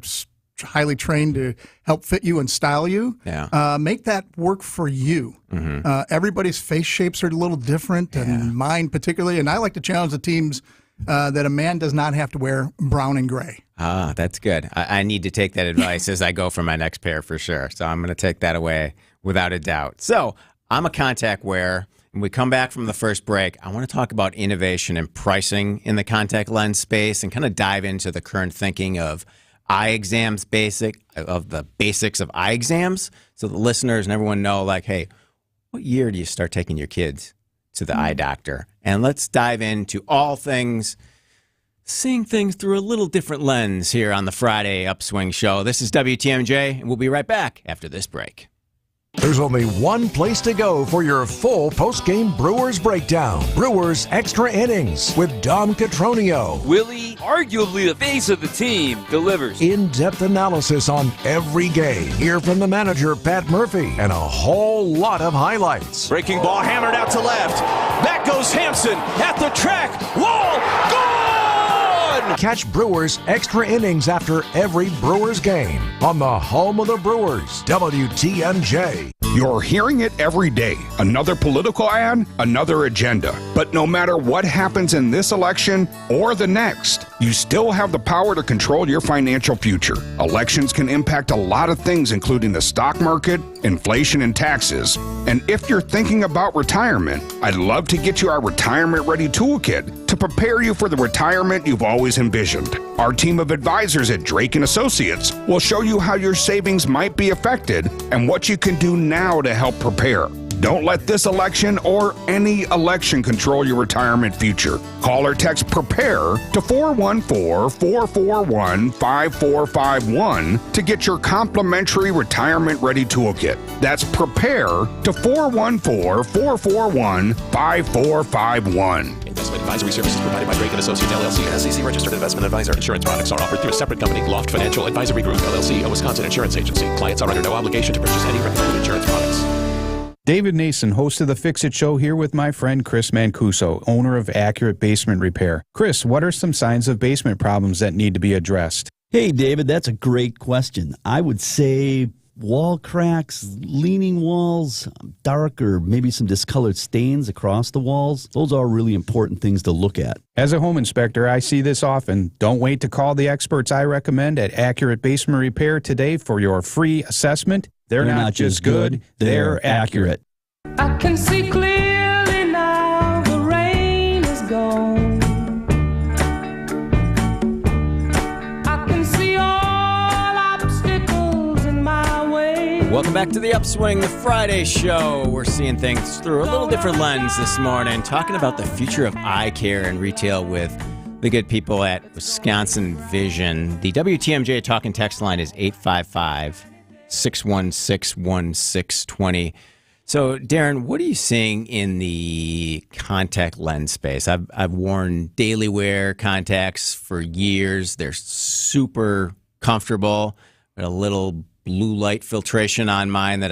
highly trained to help fit you and style you. Yeah. Make that work for you. Mm-hmm. Everybody's face shapes are a little different, and mine particularly. And I like to challenge the teams that a man does not have to wear brown and gray. Ah, that's good. I need to take that advice as I go for my next pair for sure. So I'm going to take that away without a doubt. So I'm a contact wearer. When we come back from the first break, I want to talk about innovation and pricing in the contact lens space and kind of dive into the current thinking of eye exams, the basics of eye exams, so the listeners and everyone know, like, hey, what year do you start taking your kids to the eye doctor? And let's dive into all things, seeing things through a little different lens here on the Friday Upswing Show. This is WTMJ, and we'll be right back after this break. There's only one place to go for your full post-game Brewers breakdown. Brewers Extra Innings with Dom Catronio. Willie, arguably the face of the team, delivers. In-depth analysis on every game. Hear from the manager, Pat Murphy, and a whole lot of highlights. Breaking ball hammered out to left. Back goes Hampson at the track. Wall, gone! Catch Brewers Extra Innings after every Brewers game on the home of the Brewers, WTMJ. You're hearing it every day. Another political ad, another agenda. But no matter what happens in this election or the next, you still have the power to control your financial future. Elections can impact a lot of things, including the stock market, inflation, and taxes. And if you're thinking about retirement, I'd love to get you our Retirement Ready Toolkit to prepare you for the retirement you've always envisioned. Our team of advisors at Drake & Associates will show you how your savings might be affected and what you can do now to help prepare. Don't let this election or any election control your retirement future. Call or text PREPARE to 414-441-5451 to get your complimentary Retirement Ready Toolkit. That's PREPARE to 414-441-5451. Investment advisory services provided by Drake & Associates, LLC, an SEC registered investment advisor. Insurance products are offered through a separate company, Loft Financial Advisory Group, LLC, a Wisconsin insurance agency. Clients are under no obligation to purchase any recommended insurance products. David Nason, host of the Fix It Show, here with my friend Chris Mancuso, owner of Accurate Basement Repair. Chris, what are some signs of basement problems that need to be addressed? Hey, David, that's a great question. I would say wall cracks, leaning walls, dark or maybe some discolored stains across the walls. Those are really important things to look at. As a home inspector, I see this often. Don't wait to call the experts I recommend at Accurate Basement Repair today for your free assessment. They're not just good, they're accurate. I can see clearly now, the rain is gone. I can see all obstacles in my way. Welcome back to the Upswing, the Friday show. We're seeing things through a little different lens this morning, talking about the future of eye care and retail with the good people at Wisconsin Vision. The WTMJ talk and text line is 855-616-1620. So, Darren, what are you seeing in the contact lens space? I've worn daily wear contacts for years. They're super comfortable. Got a little blue light filtration on mine that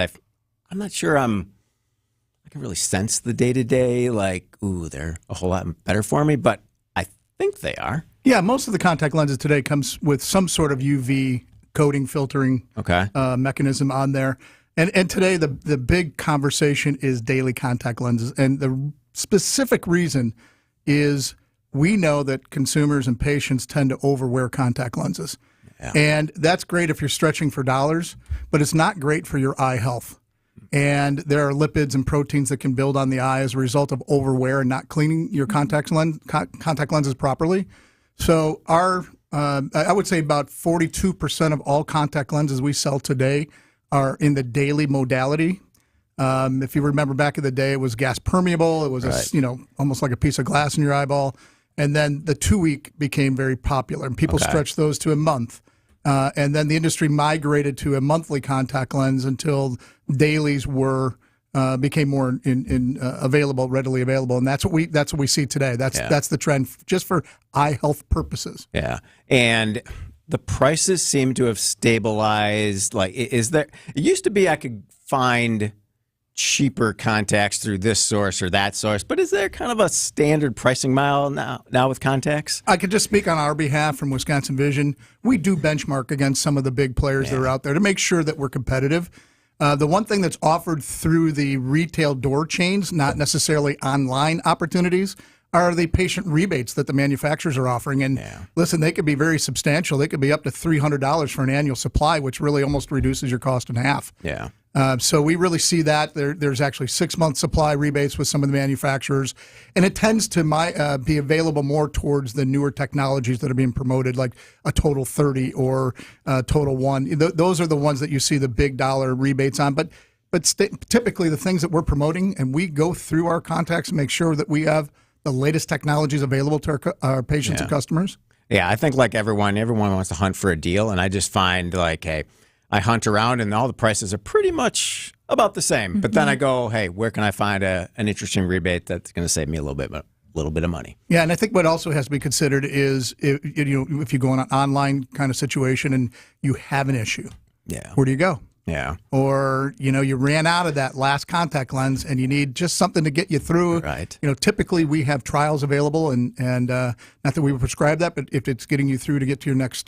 I'm not sure I can really sense the day-to-day, like, ooh, they're a whole lot better for me, but I think they are. Yeah, most of the contact lenses today comes with some sort of UV coating filtering mechanism on there. And today the big conversation is daily contact lenses. And the specific reason is we know that consumers and patients tend to overwear contact lenses. Yeah. And that's great if you're stretching for dollars, but it's not great for your eye health. And there are lipids and proteins that can build on the eye as a result of overwear and not cleaning your contact lenses properly. So I would say about 42% of all contact lenses we sell today are in the daily modality. If you remember back in the day, it was gas permeable. It was almost like a piece of glass in your eyeball. And then the 2-week became very popular, and people stretched those to a month. And then the industry migrated to a monthly contact lens until dailies became more readily available, and that's what we see today. That's the trend, just for eye health purposes. Yeah, and the prices seem to have stabilized. Like, is there? It used to be I could find cheaper contacts through this source or that source, but is there kind of a standard pricing model now with contacts? I could just speak on our behalf from Wisconsin Vision. We do benchmark against some of the big players that are out there to make sure that we're competitive. The one thing that's offered through the retail door chains, not necessarily online opportunities, are the patient rebates that the manufacturers are offering. And listen, they could be very substantial. They could be up to $300 for an annual supply, which really almost reduces your cost in half. Yeah. So we really see that. There's actually 6-month supply rebates with some of the manufacturers, and it tends to be available more towards the newer technologies that are being promoted, like a Total 30 or Total 1. Those are the ones that you see the big dollar rebates on. But typically the things that we're promoting, and we go through our contacts and make sure that we have the latest technologies available to our patients and customers. Yeah, I think like everyone wants to hunt for a deal, and I just find like, hey, I hunt around and all the prices are pretty much about the same. Mm-hmm. But then I go, hey, where can I find an interesting rebate that's going to save me a little bit of money? Yeah, and I think what also has to be considered is if you go on an online kind of situation and you have an issue, where do you go? Yeah. Or, you ran out of that last contact lens and you need just something to get you through. Right. Typically we have trials available and not that we would prescribe that, but if it's getting you through to get to your next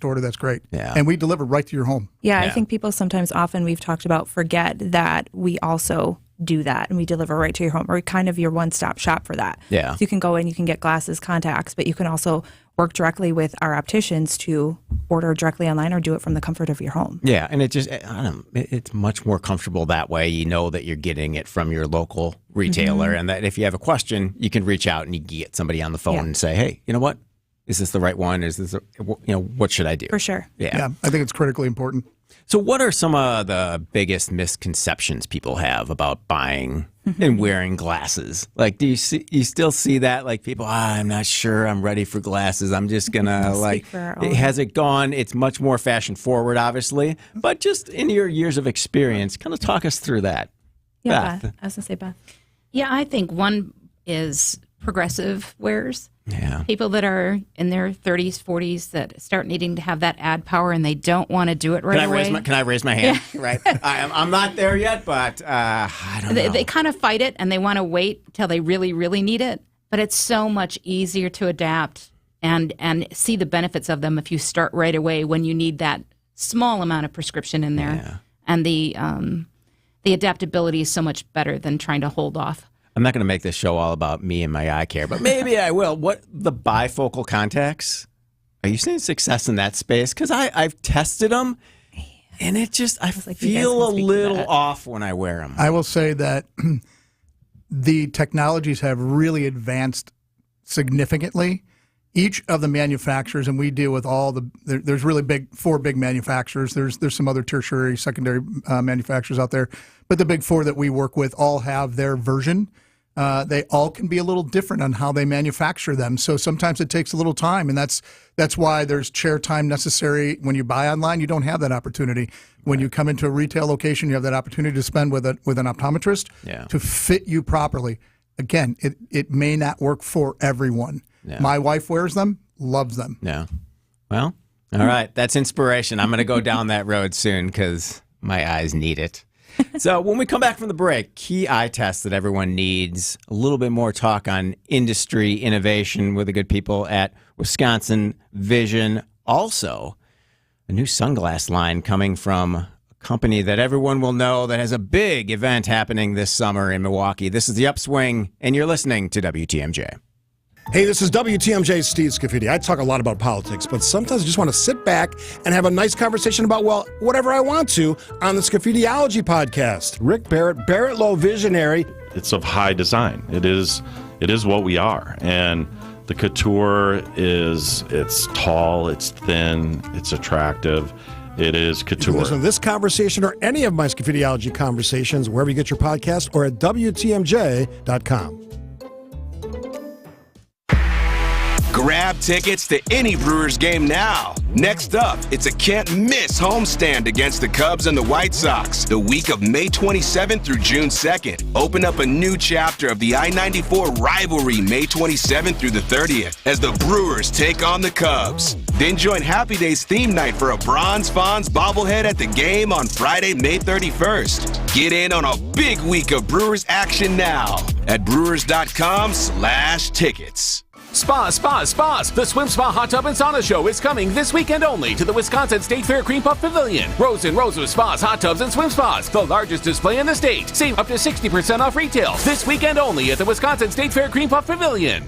order, that's great. Yeah. And we deliver right to your home. Yeah, I think people often we've talked about, forget that we also do that and we deliver right to your home. We're kind of your one-stop shop for that. Yeah. So you can go in, you can get glasses, contacts, but you can also work directly with our opticians to order directly online or do it from the comfort of your home. Yeah, and it's much more comfortable that way. You know that you're getting it from your local retailer, and that if you have a question, you can reach out and you can get somebody on the phone and say, hey, you know what? Is this the right one? Is this, what should I do? For sure. Yeah, I think it's critically important. So what are some of the biggest misconceptions people have about buying and wearing glasses? Like, do you still see that? Like, people, I'm not sure I'm ready for glasses. I'm just going to, has it gone? It's much more fashion forward, obviously. But just in your years of experience, kind of talk us through that. Yeah, Beth. I was going to say, Beth. Yeah, I think one is progressive wears. Yeah. People that are in their 30s, 40s that start needing to have that ad power and they don't want to do it right away. Can I raise my hand? Yeah. Right. I'm not there yet, but I don't know. They kind of fight it and they want to wait until they really, really need it. But it's so much easier to adapt and see the benefits of them if you start right away when you need that small amount of prescription in there. Yeah. And the adaptability is so much better than trying to hold off. I'm not going to make this show all about me and my eye care, but maybe I will. What the bifocal contacts? Are you seeing success in that space? Because I've tested them, and I feel a little off when I wear them. I will say that the technologies have really advanced significantly, each of the manufacturers, and we deal with all there's really four big manufacturers. There's some other tertiary, secondary manufacturers out there, but the big four that we work with all have their version. They all can be a little different on how they manufacture them. So sometimes it takes a little time, and that's why there's chair time necessary. When you buy online, you don't have that opportunity. When you come into a retail location, you have that opportunity to spend with an optometrist to fit you properly. Again, it may not work for everyone. Yeah. My wife wears them, loves them. Yeah. Well, all right. That's inspiration. I'm going to go down that road soon because my eyes need it. So when we come back from the break, key eye tests that everyone needs, a little bit more talk on industry innovation with the good people at Wisconsin Vision. Also, a new sunglass line coming from a company that everyone will know that has a big event happening this summer in Milwaukee. This is the Upswing, and you're listening to WTMJ. Hey, this is WTMJ's Steve Scafidi. I talk a lot about politics, but sometimes I just want to sit back and have a nice conversation about, well, whatever I want to on the Scafidiology podcast. Rick Barrett Low Visionary. It's of high design. It is what we are. And the couture it's tall, it's thin, it's attractive. It is couture. You can listen to this conversation or any of my Scafidiology conversations wherever you get your podcast or at WTMJ.com. Grab tickets to any Brewers game now. Next up, it's a can't-miss homestand against the Cubs and the White Sox. The week of May 27th through June 2nd. Open up a new chapter of the I-94 rivalry May 27th through the 30th as the Brewers take on the Cubs. Then join Happy Days theme night for a Bronze Fonz bobblehead at the game on Friday, May 31st. Get in on a big week of Brewers action now at brewers.com/tickets. Spas. The Swim Spa Hot Tub and Sauna Show is coming this weekend only to the Wisconsin State Fair Cream Puff Pavilion. Rows and rows of spas, hot tubs, and swim spas. The largest display in the state. Save up to 60% off retail. This weekend only at the Wisconsin State Fair Cream Puff Pavilion.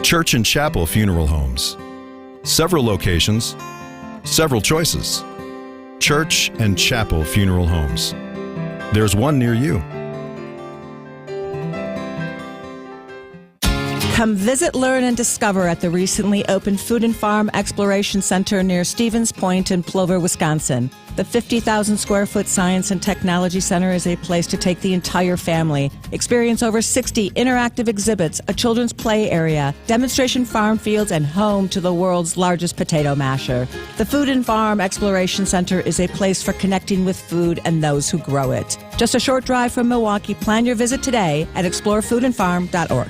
Church and Chapel Funeral Homes. Several locations, several choices. Church and Chapel Funeral Homes. There's one near you. Come visit, learn, and discover at the recently opened Food and Farm Exploration Center near Stevens Point in Plover, Wisconsin. The 50,000 square foot Science and Technology Center is a place to take the entire family. Experience over 60 interactive exhibits, a children's play area, demonstration farm fields, and home to the world's largest potato masher. The Food and Farm Exploration Center is a place for connecting with food and those who grow it. Just a short drive from Milwaukee. Plan your visit today at explorefoodandfarm.org.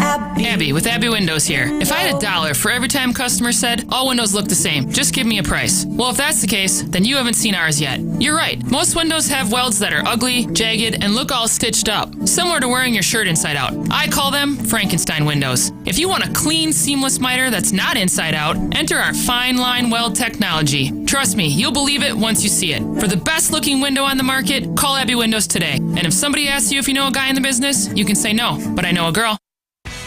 Abby with Abby Windows here. If I had $1 for every time customers said, all windows look the same, just give me a price. Well, if that's the case, then you haven't seen ours yet. You're right. Most windows have welds that are ugly, jagged, and look all stitched up, similar to wearing your shirt inside out. I call them Frankenstein windows. If you want a clean, seamless miter that's not inside out, enter our fine line weld technology. Trust me, you'll believe it once you see it. For the best looking window on the market, call Abby Windows today. And if somebody asks you if you know a guy in the business, you can say no, but I know a girl.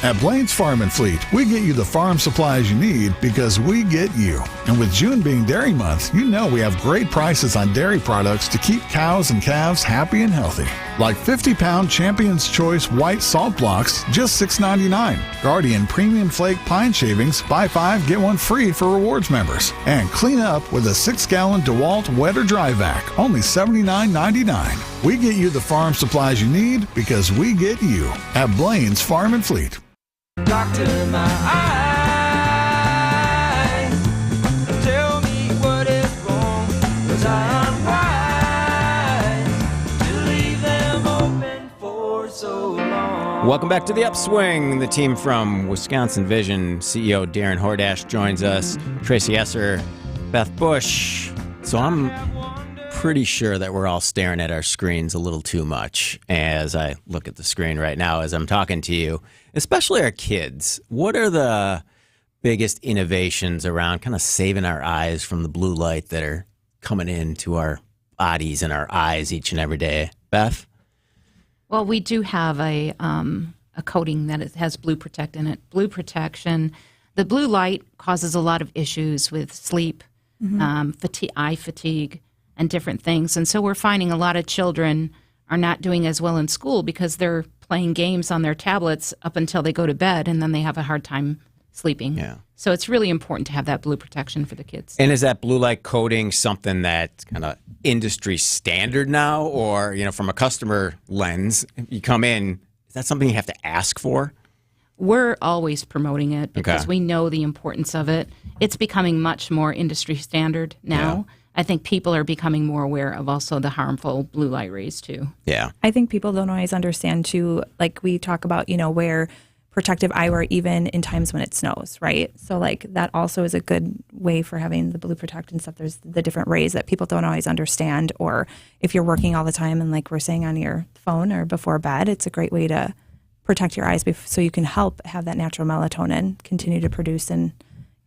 At Blaine's Farm and Fleet, we get you the farm supplies you need because we get you. And with June being Dairy Month, you know we have great prices on dairy products to keep cows and calves happy and healthy. Like 50-pound Champion's Choice white salt blocks, just $6.99. Guardian Premium Flake Pine Shavings, buy 5, get 1 free for rewards members. And clean up with a 6-gallon DeWalt wet or dry vac, only $79.99. We get you the farm supplies you need because we get you at Blaine's Farm and Fleet. Doctor, my eyes, tell me what is wrong, 'cause I am wise to leave them open for so long. Welcome back to the Upswing. The team from Wisconsin Vision, CEO Darren Hordash joins us, Tracy Esser, Beth Bush. So I'm pretty sure that we're all staring at our screens a little too much as I look at the screen right now as I'm talking to you, especially our kids. What are the biggest innovations around kind of saving our eyes from the blue light that are coming into our bodies and our eyes each and every day? Beth? Well, we do have a coating that has blue protect in it. Blue protection. The blue light causes a lot of issues with sleep, eye fatigue, and different things. And so we're finding a lot of children are not doing as well in school because they're playing games on their tablets up until they go to bed, and then they have a hard time sleeping. Yeah. So it's really important to have that blue protection for the kids. And is that blue light coating something that's kind of industry standard now, or from a customer lens, you come in, is that something you have to ask for? We're always promoting it because Okay. we know the importance of it. It's becoming much more industry standard now. Yeah. I think people are becoming more aware of also the harmful blue light rays too. Yeah. I think people don't always understand too, like we talk about, wear protective eyewear even in times when it snows, right? So like that also is a good way for having the blue protect and stuff. There's the different rays that people don't always understand, or if you're working all the time and like we're saying on your phone or before bed, it's a great way to protect your eyes so you can help have that natural melatonin continue to produce. And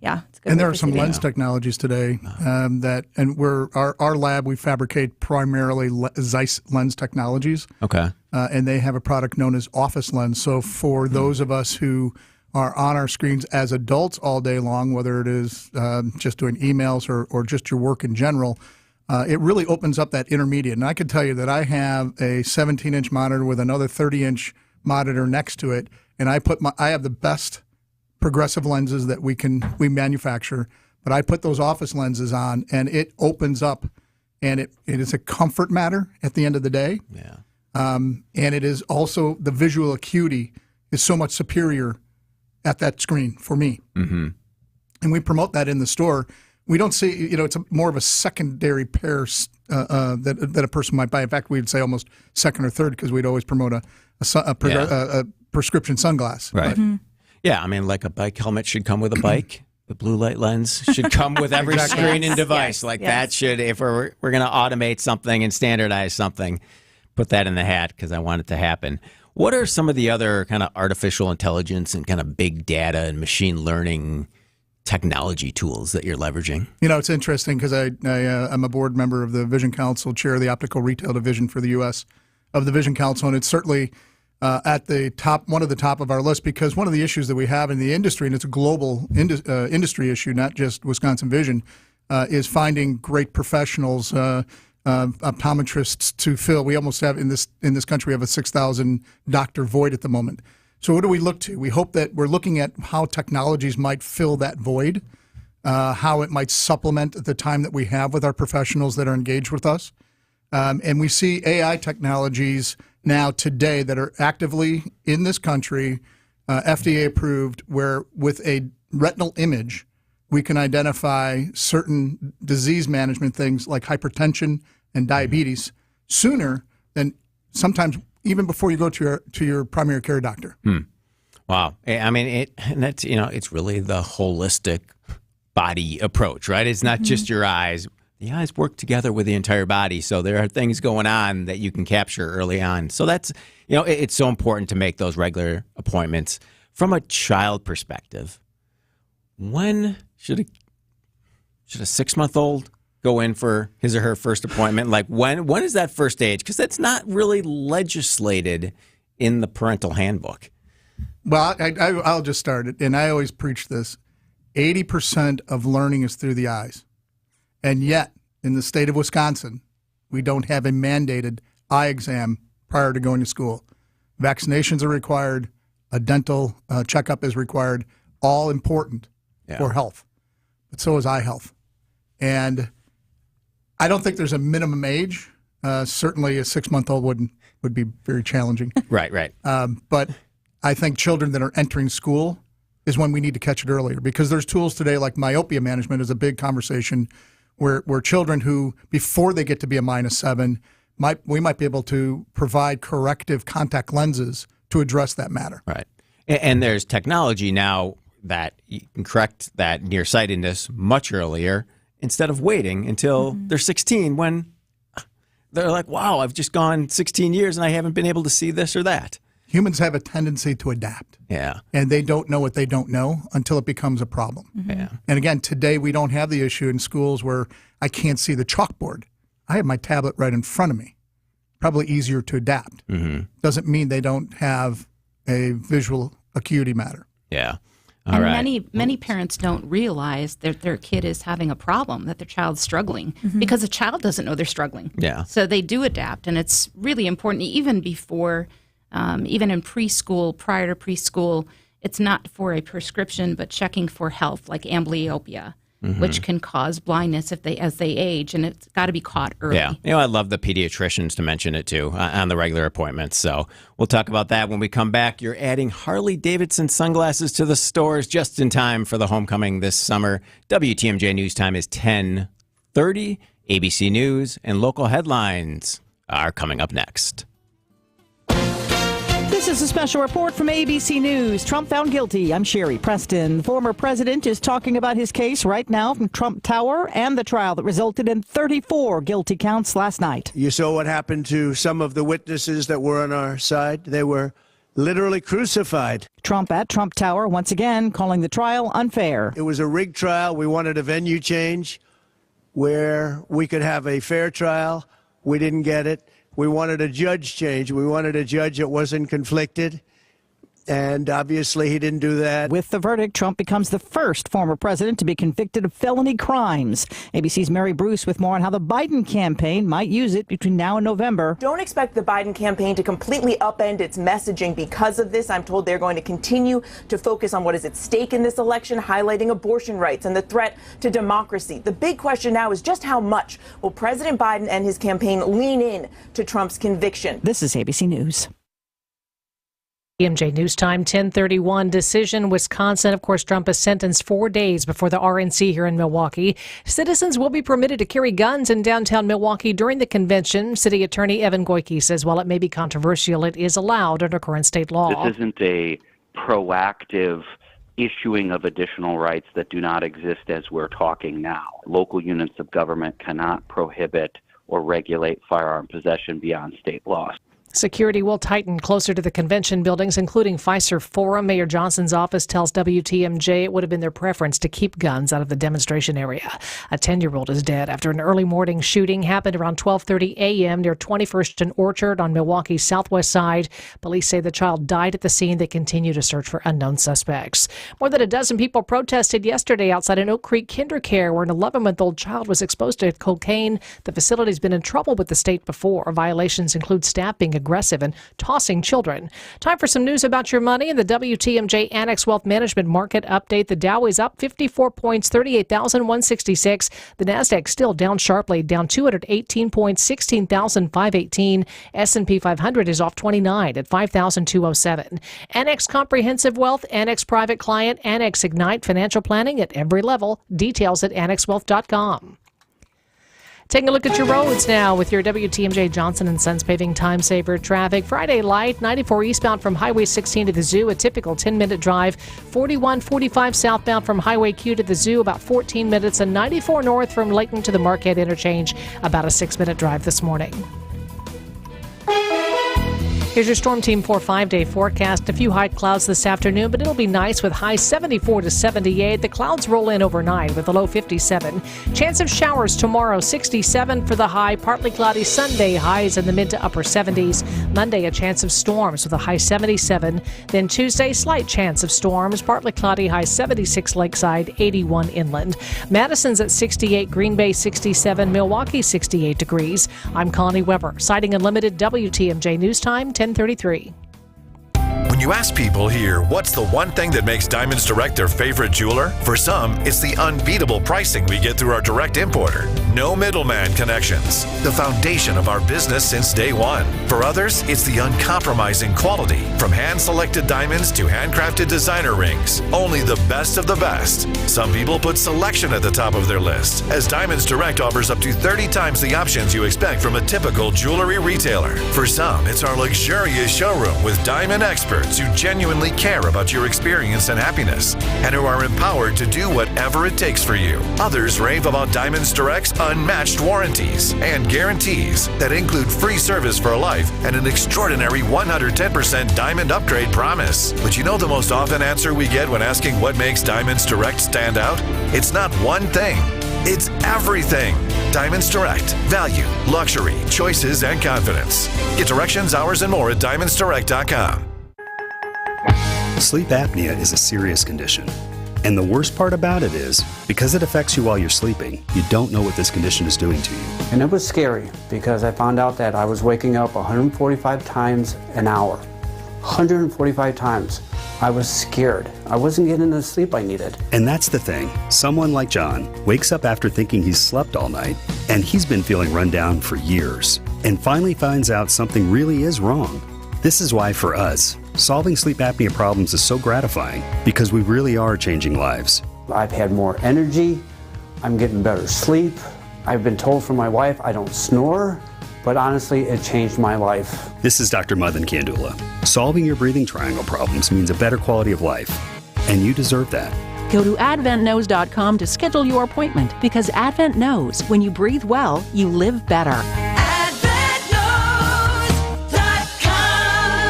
yeah, it's a good. And way there are for some sleeping. lens technologies today our lab, we fabricate primarily Zeiss lens technologies. Okay. And they have a product known as Office Lens. So for those of us who are on our screens as adults all day long, whether it is just doing emails or just your work in general, it really opens up that intermediate. And I can tell you that I have a 17-inch monitor with another 30-inch monitor next to it, and I have the best progressive lenses that we manufacture, but I put those Office lenses on, and it opens up, and it is a comfort matter at the end of the day. Yeah. And it is also the visual acuity is so much superior at that screen for me. Mm-hmm. And we promote that in the store. We don't see, it's more of a secondary pair that a person might buy. In fact, we'd say almost second or third because we'd always promote a prescription sunglass. Right. But- Yeah, I mean, like a bike helmet should come with a bike. The blue light lens should come with every Exactly. screen and Yes, device. yes, That should, if we're going to automate something and standardize something, put that in the hat because I want it to happen. What are some of the other kind of artificial intelligence and kind of big data and machine learning technology tools that you're leveraging? It's interesting because I'm a board member of the Vision Council, chair of the optical retail division for the U.S. of the Vision Council, and it's certainly at the top, one of the top of our list, because one of the issues that we have in the industry, and it's a global industry issue, not just Wisconsin Vision, is finding great professionals, optometrists to fill. We almost have in this country, we have a 6,000 doctor void at the moment. So what do we look to? We hope that we're looking at how technologies might fill that void, how it might supplement the time that we have with our professionals that are engaged with us. And we see AI technologies now today that are actively in this country, FDA approved, where with a retinal image, we can identify certain disease management things like hypertension and diabetes sooner than sometimes even before you go to your primary care doctor. Wow. I mean, it's really the holistic body approach, right? It's not just your eyes. The eyes work together with the entire body, so there are things going on that you can capture early on. So that's, it's so important to make those regular appointments. From a child perspective, when should a 6-month-old go in for his or her first appointment? Like when is that first age? Because that's not really legislated in the parental handbook. Well, I'll just start it, and I always preach this. 80% of learning is through the eyes. And yet, in the state of Wisconsin, we don't have a mandated eye exam prior to going to school. Vaccinations are required. A dental checkup is required. All important for health. But so is eye health. And I don't think there's a minimum age. Certainly a 6-month-old would be very challenging. Right. But I think children that are entering school is when we need to catch it earlier, because there's tools today like myopia management is a big conversation where children who, before they get to be a -7, we might be able to provide corrective contact lenses to address that matter. Right. And there's technology now that you can correct that nearsightedness much earlier instead of waiting until they're 16 when they're like, wow, I've just gone 16 years and I haven't been able to see this or that. Humans have a tendency to adapt. Yeah. And they don't know what they don't know until it becomes a problem. Yeah. And again, today we don't have the issue in schools where I can't see the chalkboard. I have my tablet right in front of me. Probably easier to adapt. Mm-hmm. Doesn't mean they don't have a visual acuity matter. Yeah. And many parents don't realize that their kid is having a problem, that their child's struggling, because the child doesn't know they're struggling. Yeah. So they do adapt, and it's really important, even before, even in preschool, prior to preschool, it's not for a prescription, but checking for health, like amblyopia, which can cause blindness as they age, and it's got to be caught early. Yeah. I love the pediatricians to mention it, too, on the regular appointments. So we'll talk about that when we come back. You're adding Harley-Davidson sunglasses to the stores just in time for the homecoming this summer. WTMJ News Time is 10:30. ABC News and local headlines are coming up next. This is a special report from ABC News. Trump found guilty. I'm Sherry Preston. The former president is talking about his case right now from Trump Tower and the trial that resulted in 34 guilty counts last night. You saw what happened to some of the witnesses that were on our side. They were literally crucified. Trump at Trump Tower once again calling the trial unfair. It was a rigged trial. We wanted a venue change where we could have a fair trial. We didn't get it. We wanted a judge change. We wanted a judge that wasn't conflicted. And obviously he didn't do that. With the verdict, Trump becomes the first former president to be convicted of felony crimes. ABC's Mary Bruce with more on how the Biden campaign might use it between now and November. Don't expect the Biden campaign to completely upend its messaging because of this. I'm told they're going to continue to focus on what is at stake in this election, highlighting abortion rights and the threat to democracy. The big question now is just how much will President Biden and his campaign lean in to Trump's conviction? This is ABC News. WTMJ News Time, 10:31. Decision, Wisconsin. Of course, Trump is sentenced 4 days before the RNC here in Milwaukee. Citizens will be permitted to carry guns in downtown Milwaukee during the convention. City Attorney Evan Goyke says while it may be controversial, it is allowed under current state law. This isn't a proactive issuing of additional rights that do not exist as we're talking now. Local units of government cannot prohibit or regulate firearm possession beyond state laws. Security will tighten closer to the convention buildings, including Pfizer Forum. Mayor Johnson's office tells WTMJ it would have been their preference to keep guns out of the demonstration area. A 10-year-old is dead after an early morning shooting happened around 12:30 a.m. near 21st and Orchard on Milwaukee's southwest side. Police say the child died at the scene. They continue to search for unknown suspects. More than a dozen people protested yesterday outside an Oak Creek KinderCare where an 11-month-old child was exposed to cocaine. The facility's been in trouble with the state before. Violations include staff being aggressive and tossing children. Time for some news about your money in the WTMJ Annex Wealth Management Market Update. The Dow is up 54 points, 38,166. The Nasdaq still down sharply, down 218 points, 16,518. S&P 500 is off 29 at 5,207. Annex Comprehensive Wealth, Annex Private Client, Annex Ignite Financial Planning at every level. Details at annexwealth.com. Taking a look at your roads now with your WTMJ Johnson & Sons Paving Time Saver traffic. Friday light, 94 eastbound from Highway 16 to the Zoo, a typical 10-minute drive. 4145 southbound from Highway Q to the Zoo, about 14 minutes. And 94 north from Layton to the Marquette interchange, about a 6-minute drive this morning. Here's your Storm Team 4 5-day forecast. A few high clouds this afternoon, but it'll be nice with highs 74 to 78. The clouds roll in overnight with a low 57. Chance of showers tomorrow, 67 for the high. Partly cloudy Sunday, highs in the mid to upper 70s. Monday, a chance of storms with a high 77. Then Tuesday, slight chance of storms. Partly cloudy, high 76 lakeside, 81 inland. Madison's at 68, Green Bay 67, Milwaukee 68 degrees. I'm Connie Weber, Sighting Unlimited, WTMJ News Time, 10:33. When you ask people here, what's the one thing that makes Diamonds Direct their favorite jeweler? For some, it's the unbeatable pricing we get through our direct importer. No middleman connections. The foundation of our business since day one. For others, it's the uncompromising quality. From hand-selected diamonds to handcrafted designer rings. Only the best of the best. Some people put selection at the top of their list, as Diamonds Direct offers up to 30 times the options you expect from a typical jewelry retailer. For some, it's our luxurious showroom with diamond experts who genuinely care about your experience and happiness, and who are empowered to do whatever it takes for you. Others rave about Diamonds Direct's unmatched warranties and guarantees that include free service for life and an extraordinary 110% diamond upgrade promise. But you know the most often answer we get when asking what makes Diamonds Direct stand out? It's not one thing. It's everything. Diamonds Direct. Value, luxury, choices, and confidence. Get directions, hours, and more at diamondsdirect.com. Sleep apnea is a serious condition. And the worst part about it is, because it affects you while you're sleeping, you don't know what this condition is doing to you. And it was scary because I found out that I was waking up 145 times an hour. 145 times. I was scared. I wasn't getting the sleep I needed. And that's the thing. Someone like John wakes up after thinking he's slept all night, and he's been feeling run down for years, and finally finds out something really is wrong. This is why, for us, solving sleep apnea problems is so gratifying, because we really are changing lives. I've had more energy. I'm getting better sleep. I've been told from my wife I don't snore, but honestly, it changed my life. This is Dr. Mothan Kandula. Solving your breathing triangle problems means a better quality of life, and you deserve that. Go to AdventKnows.com to schedule your appointment, because Advent knows when you breathe well, you live better.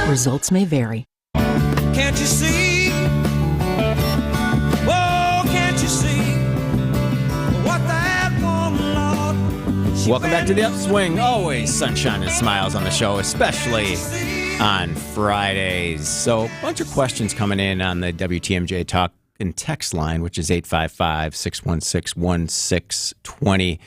Results may vary. Can't you see? Whoa, can't you see what that woman, Lord? Welcome back to the Upswing. Always sunshine and smiles on the show, especially on Fridays. So a bunch of questions coming in on the WTMJ Talk and Text line, which is 855-616-1620.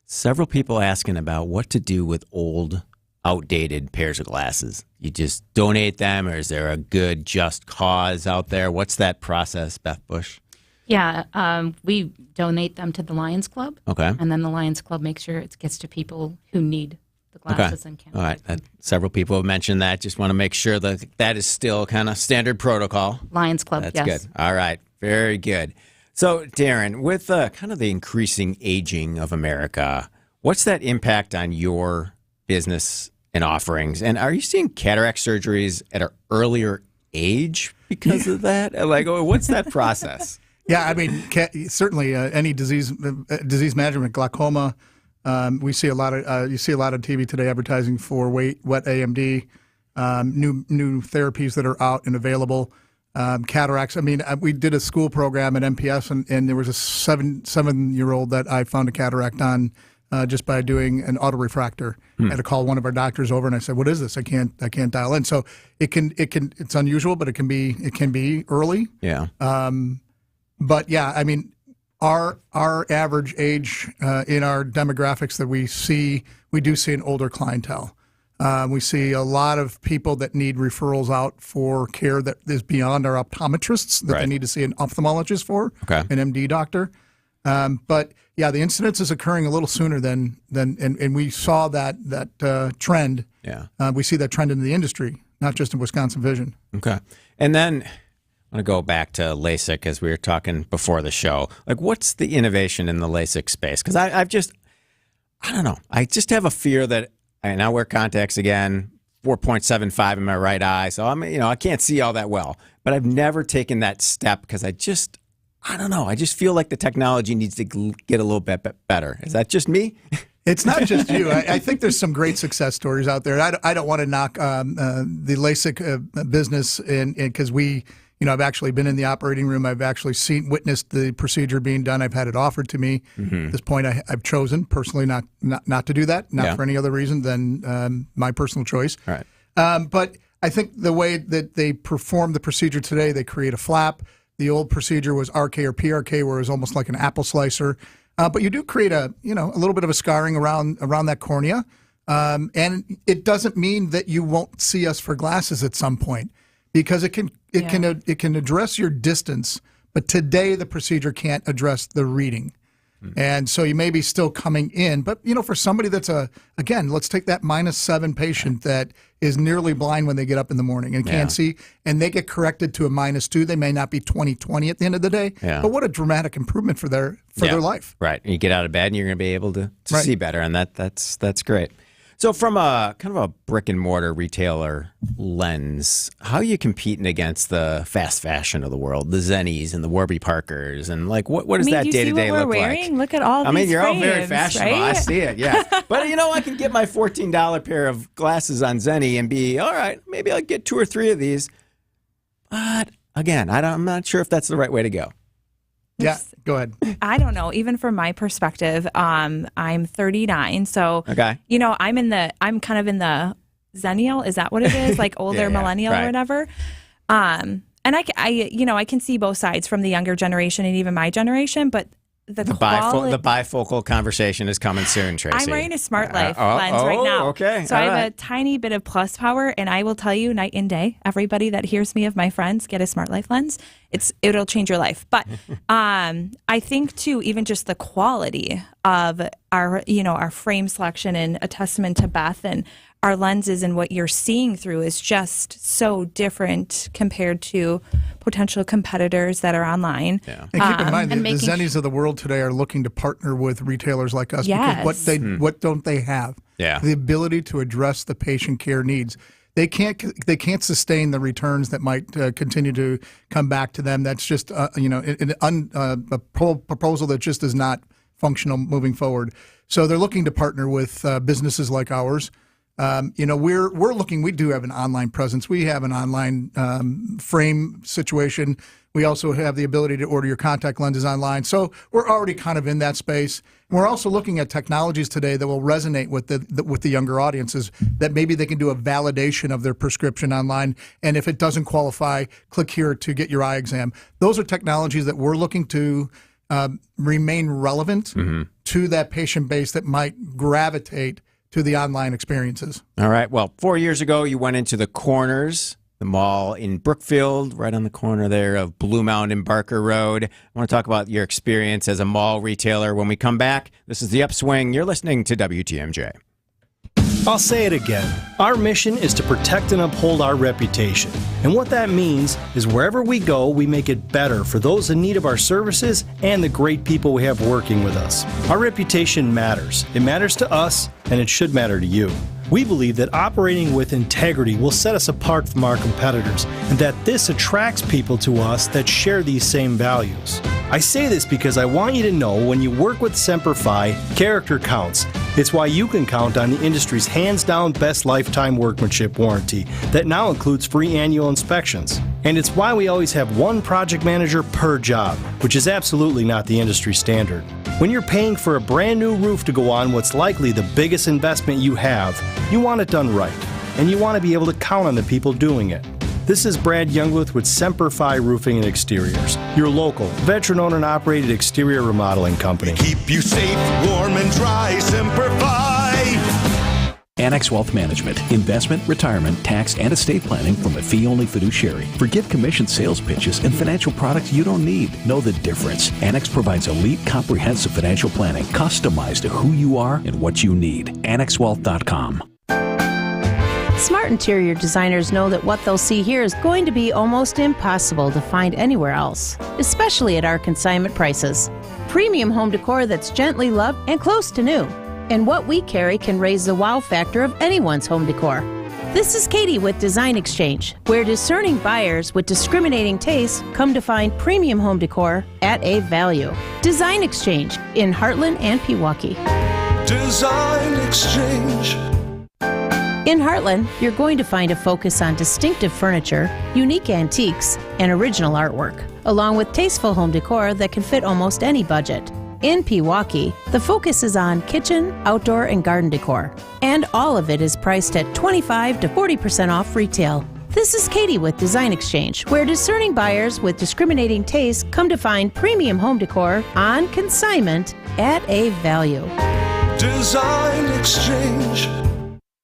Several people asking about what to do with old, outdated pairs of glasses. You just donate them, or is there a good, just cause out there? What's that process, Beth Bush? Yeah, we donate them to the Lions Club. Okay. And then the Lions Club makes sure it gets to people who need the glasses and can't. All right. Several people have mentioned that. Just want to make sure that that is still kind of standard protocol. Lions Club, That's yes. good. All right. Very good. So, Darren, with kind of the increasing aging of America, what's that impact on your business and offerings? And are you seeing cataract surgeries at an earlier age because of that? Like, what's that process? Yeah, I mean, certainly any disease management, glaucoma. We see a lot of you see a lot of TV today advertising for wet AMD, new therapies that are out and available. Cataracts. I mean, we did a school program at MPS, and there was a seven-year-old that I found a cataract on just by doing an autorefractor. I had to call one of our doctors over, and I said, "What is this? I can't dial in." So it's unusual, but it can be early. Yeah. But yeah, I mean, our average age in our demographics that we do see an older clientele. We see a lot of people that need referrals out for care that is beyond our optometrists that they need to see an ophthalmologist for, an MD doctor. But yeah, the incidence is occurring a little sooner than and we saw that trend. Yeah, we see that trend in the industry, not just in Wisconsin Vision. Okay, and then I want to go back to LASIK as we were talking before the show. Like, what's the innovation in the LASIK space? Because I don't know. I just have a fear that I now wear contacts again, 4.75 in my right eye, so I can't see all that well. But I've never taken that step because I don't know. I just feel like the technology needs to get a little bit better. Is that just me? It's not just you. I think there's some great success stories out there. I don't want to knock the LASIK business because I've actually been in the operating room. I've actually witnessed the procedure being done. I've had it offered to me. At this point, I've chosen personally not to do that, not for any other reason than my personal choice. Right. But I think the way that they perform the procedure today, they create a flap. The old procedure was RK or PRK, where it was almost like an apple slicer. But you do create a little bit of a scarring around that cornea. And it doesn't mean that you won't see us for glasses at some point, because it can address your distance, but today the procedure can't address the reading. And so you may be still coming in, but for somebody that's let's take that -7 patient that is nearly blind when they get up in the morning and can't see, and they get corrected to a -2. They may not be 20/20 at the end of the day, but what a dramatic improvement for their life. Right. And you get out of bed and you're going to be able to see better, and that's great. So from a kind of a brick and mortar retailer lens, how are you competing against the fast fashion of the world, the Zennies and the Warby Parkers, and like what does that day to day look like? Look at all these you're frames, all very fashionable. right? I see it, yeah. But I can get my $14 pair of glasses on Zenni and be all right. Maybe I'll get 2 or 3 of these. But again, I'm not sure if that's the right way to go. Yeah, go ahead. I don't know. Even from my perspective, I'm 39, so okay. I'm kind of in the Zennial. Is that what it is? Like older millennial or whatever. And I can see both sides from the younger generation and even my generation, but the bifocal conversation is coming soon, Tracy. I'm wearing a Smart Life lens right now. Okay. So I have a tiny bit of plus power, and I will tell you night and day, everybody that hears me of my friends, get a Smart Life lens. It'll change your life. But I think, too, even just the quality of our frame selection and a testament to Beth and our lenses and what you're seeing through is just so different compared to potential competitors that are online. Yeah. And keep in mind, the Zennies of the world today are looking to partner with retailers like us because what don't they have? Yeah. The ability to address the patient care needs. They can't sustain the returns that might continue to come back to them. That's just a proposal that just is not functional moving forward. So they're looking to partner with businesses like ours. We're looking. We do have an online presence. We have an online frame situation. We also have the ability to order your contact lenses online. So we're already kind of in that space. We're also looking at technologies today that will resonate with the younger audiences. That maybe they can do a validation of their prescription online, and if it doesn't qualify, click here to get your eye exam. Those are technologies that we're looking to remain relevant to that patient base that might gravitate to the online experiences. All right. Well, 4 years ago, you went into the Corners, the mall in Brookfield, right on the corner there of Blue Mountain and Barker Road. I want to talk about your experience as a mall retailer. When we come back, this is The Upswing. You're listening to WTMJ. I'll say it again. Our mission is to protect and uphold our reputation. And what that means is wherever we go, we make it better for those in need of our services and the great people we have working with us. Our reputation matters. It matters to us, and it should matter to you. We believe that operating with integrity will set us apart from our competitors, and that this attracts people to us that share these same values. I say this because I want you to know when you work with Semper Fi, character counts. It's why you can count on the industry's hands-down best lifetime workmanship warranty that now includes free annual inspections. And it's why we always have one project manager per job, which is absolutely not the industry standard. When you're paying for a brand new roof to go on what's likely the biggest investment you have, you want it done right, and you want to be able to count on the people doing it. This is Brad Younglith with Semper Fi Roofing and Exteriors, your local, veteran-owned and operated exterior remodeling company. Keep you safe, warm, and dry, Semper Fi. Annex Wealth Management, investment, retirement, tax, and estate planning from a fee-only fiduciary. Forget commission sales pitches and financial products you don't need. Know the difference. Annex provides elite, comprehensive financial planning, customized to who you are and what you need. AnnexWealth.com. Smart interior designers know that what they'll see here is going to be almost impossible to find anywhere else, especially at our consignment prices. Premium home decor that's gently loved and close to new. And what we carry can raise the wow factor of anyone's home decor. This is Katie with Design Exchange, where discerning buyers with discriminating tastes come to find premium home decor at a value. Design Exchange in Heartland and Pewaukee. Design Exchange. In Heartland, you're going to find a focus on distinctive furniture, unique antiques, and original artwork, along with tasteful home decor that can fit almost any budget. In Pewaukee, the focus is on kitchen, outdoor, and garden decor, and all of it is priced at 25 to 40% off retail. This is Katie with Design Exchange, where discerning buyers with discriminating tastes come to find premium home decor on consignment at a value. Design Exchange.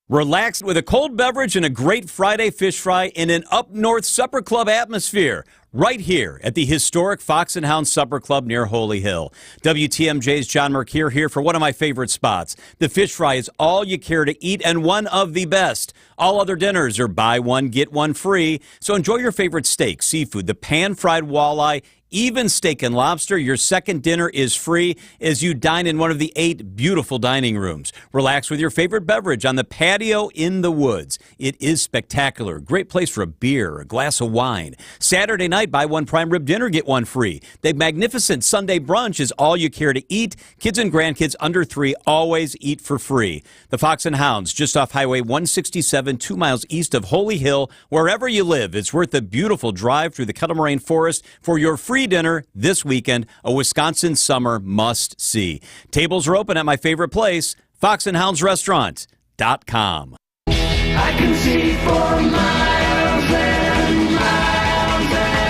Relax with a cold beverage and a great Friday fish fry in an up-north supper club atmosphere. Right here at the historic Fox and Hound Supper Club near Holy Hill. WTMJ's John Mercure here for one of my favorite spots. The fish fry is all you care to eat and one of the best. All other dinners are buy one, get one free. So enjoy your favorite steak, seafood, the pan-fried walleye, even steak and lobster. Your second dinner is free as you dine in one of the 8 beautiful dining rooms. Relax with your favorite beverage on the patio in the woods. It is spectacular. Great place for a beer, a glass of wine. Saturday night, buy one prime rib dinner, get one free. The magnificent Sunday brunch is all you care to eat. Kids and grandkids under 3 always eat for free. The Fox and Hounds, just off Highway 167, 2 miles east of Holy Hill. Wherever you live, it's worth a beautiful drive through the Kettle Forest for your free dinner this weekend, a Wisconsin summer must-see. Tables are open at my favorite place, foxandhoundsrestaurant.com. I can see for miles and miles and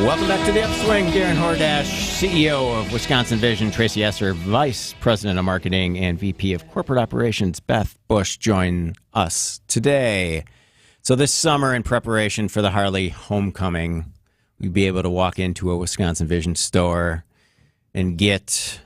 Welcome back to the Upswing. Darren Hordash, CEO of Wisconsin Vision. Tracy Esser, Vice President of Marketing and VP of Corporate Operations. Beth Bush join us today. So this summer, in preparation for the Harley Homecoming, we'd be able to walk into a Wisconsin Vision store and get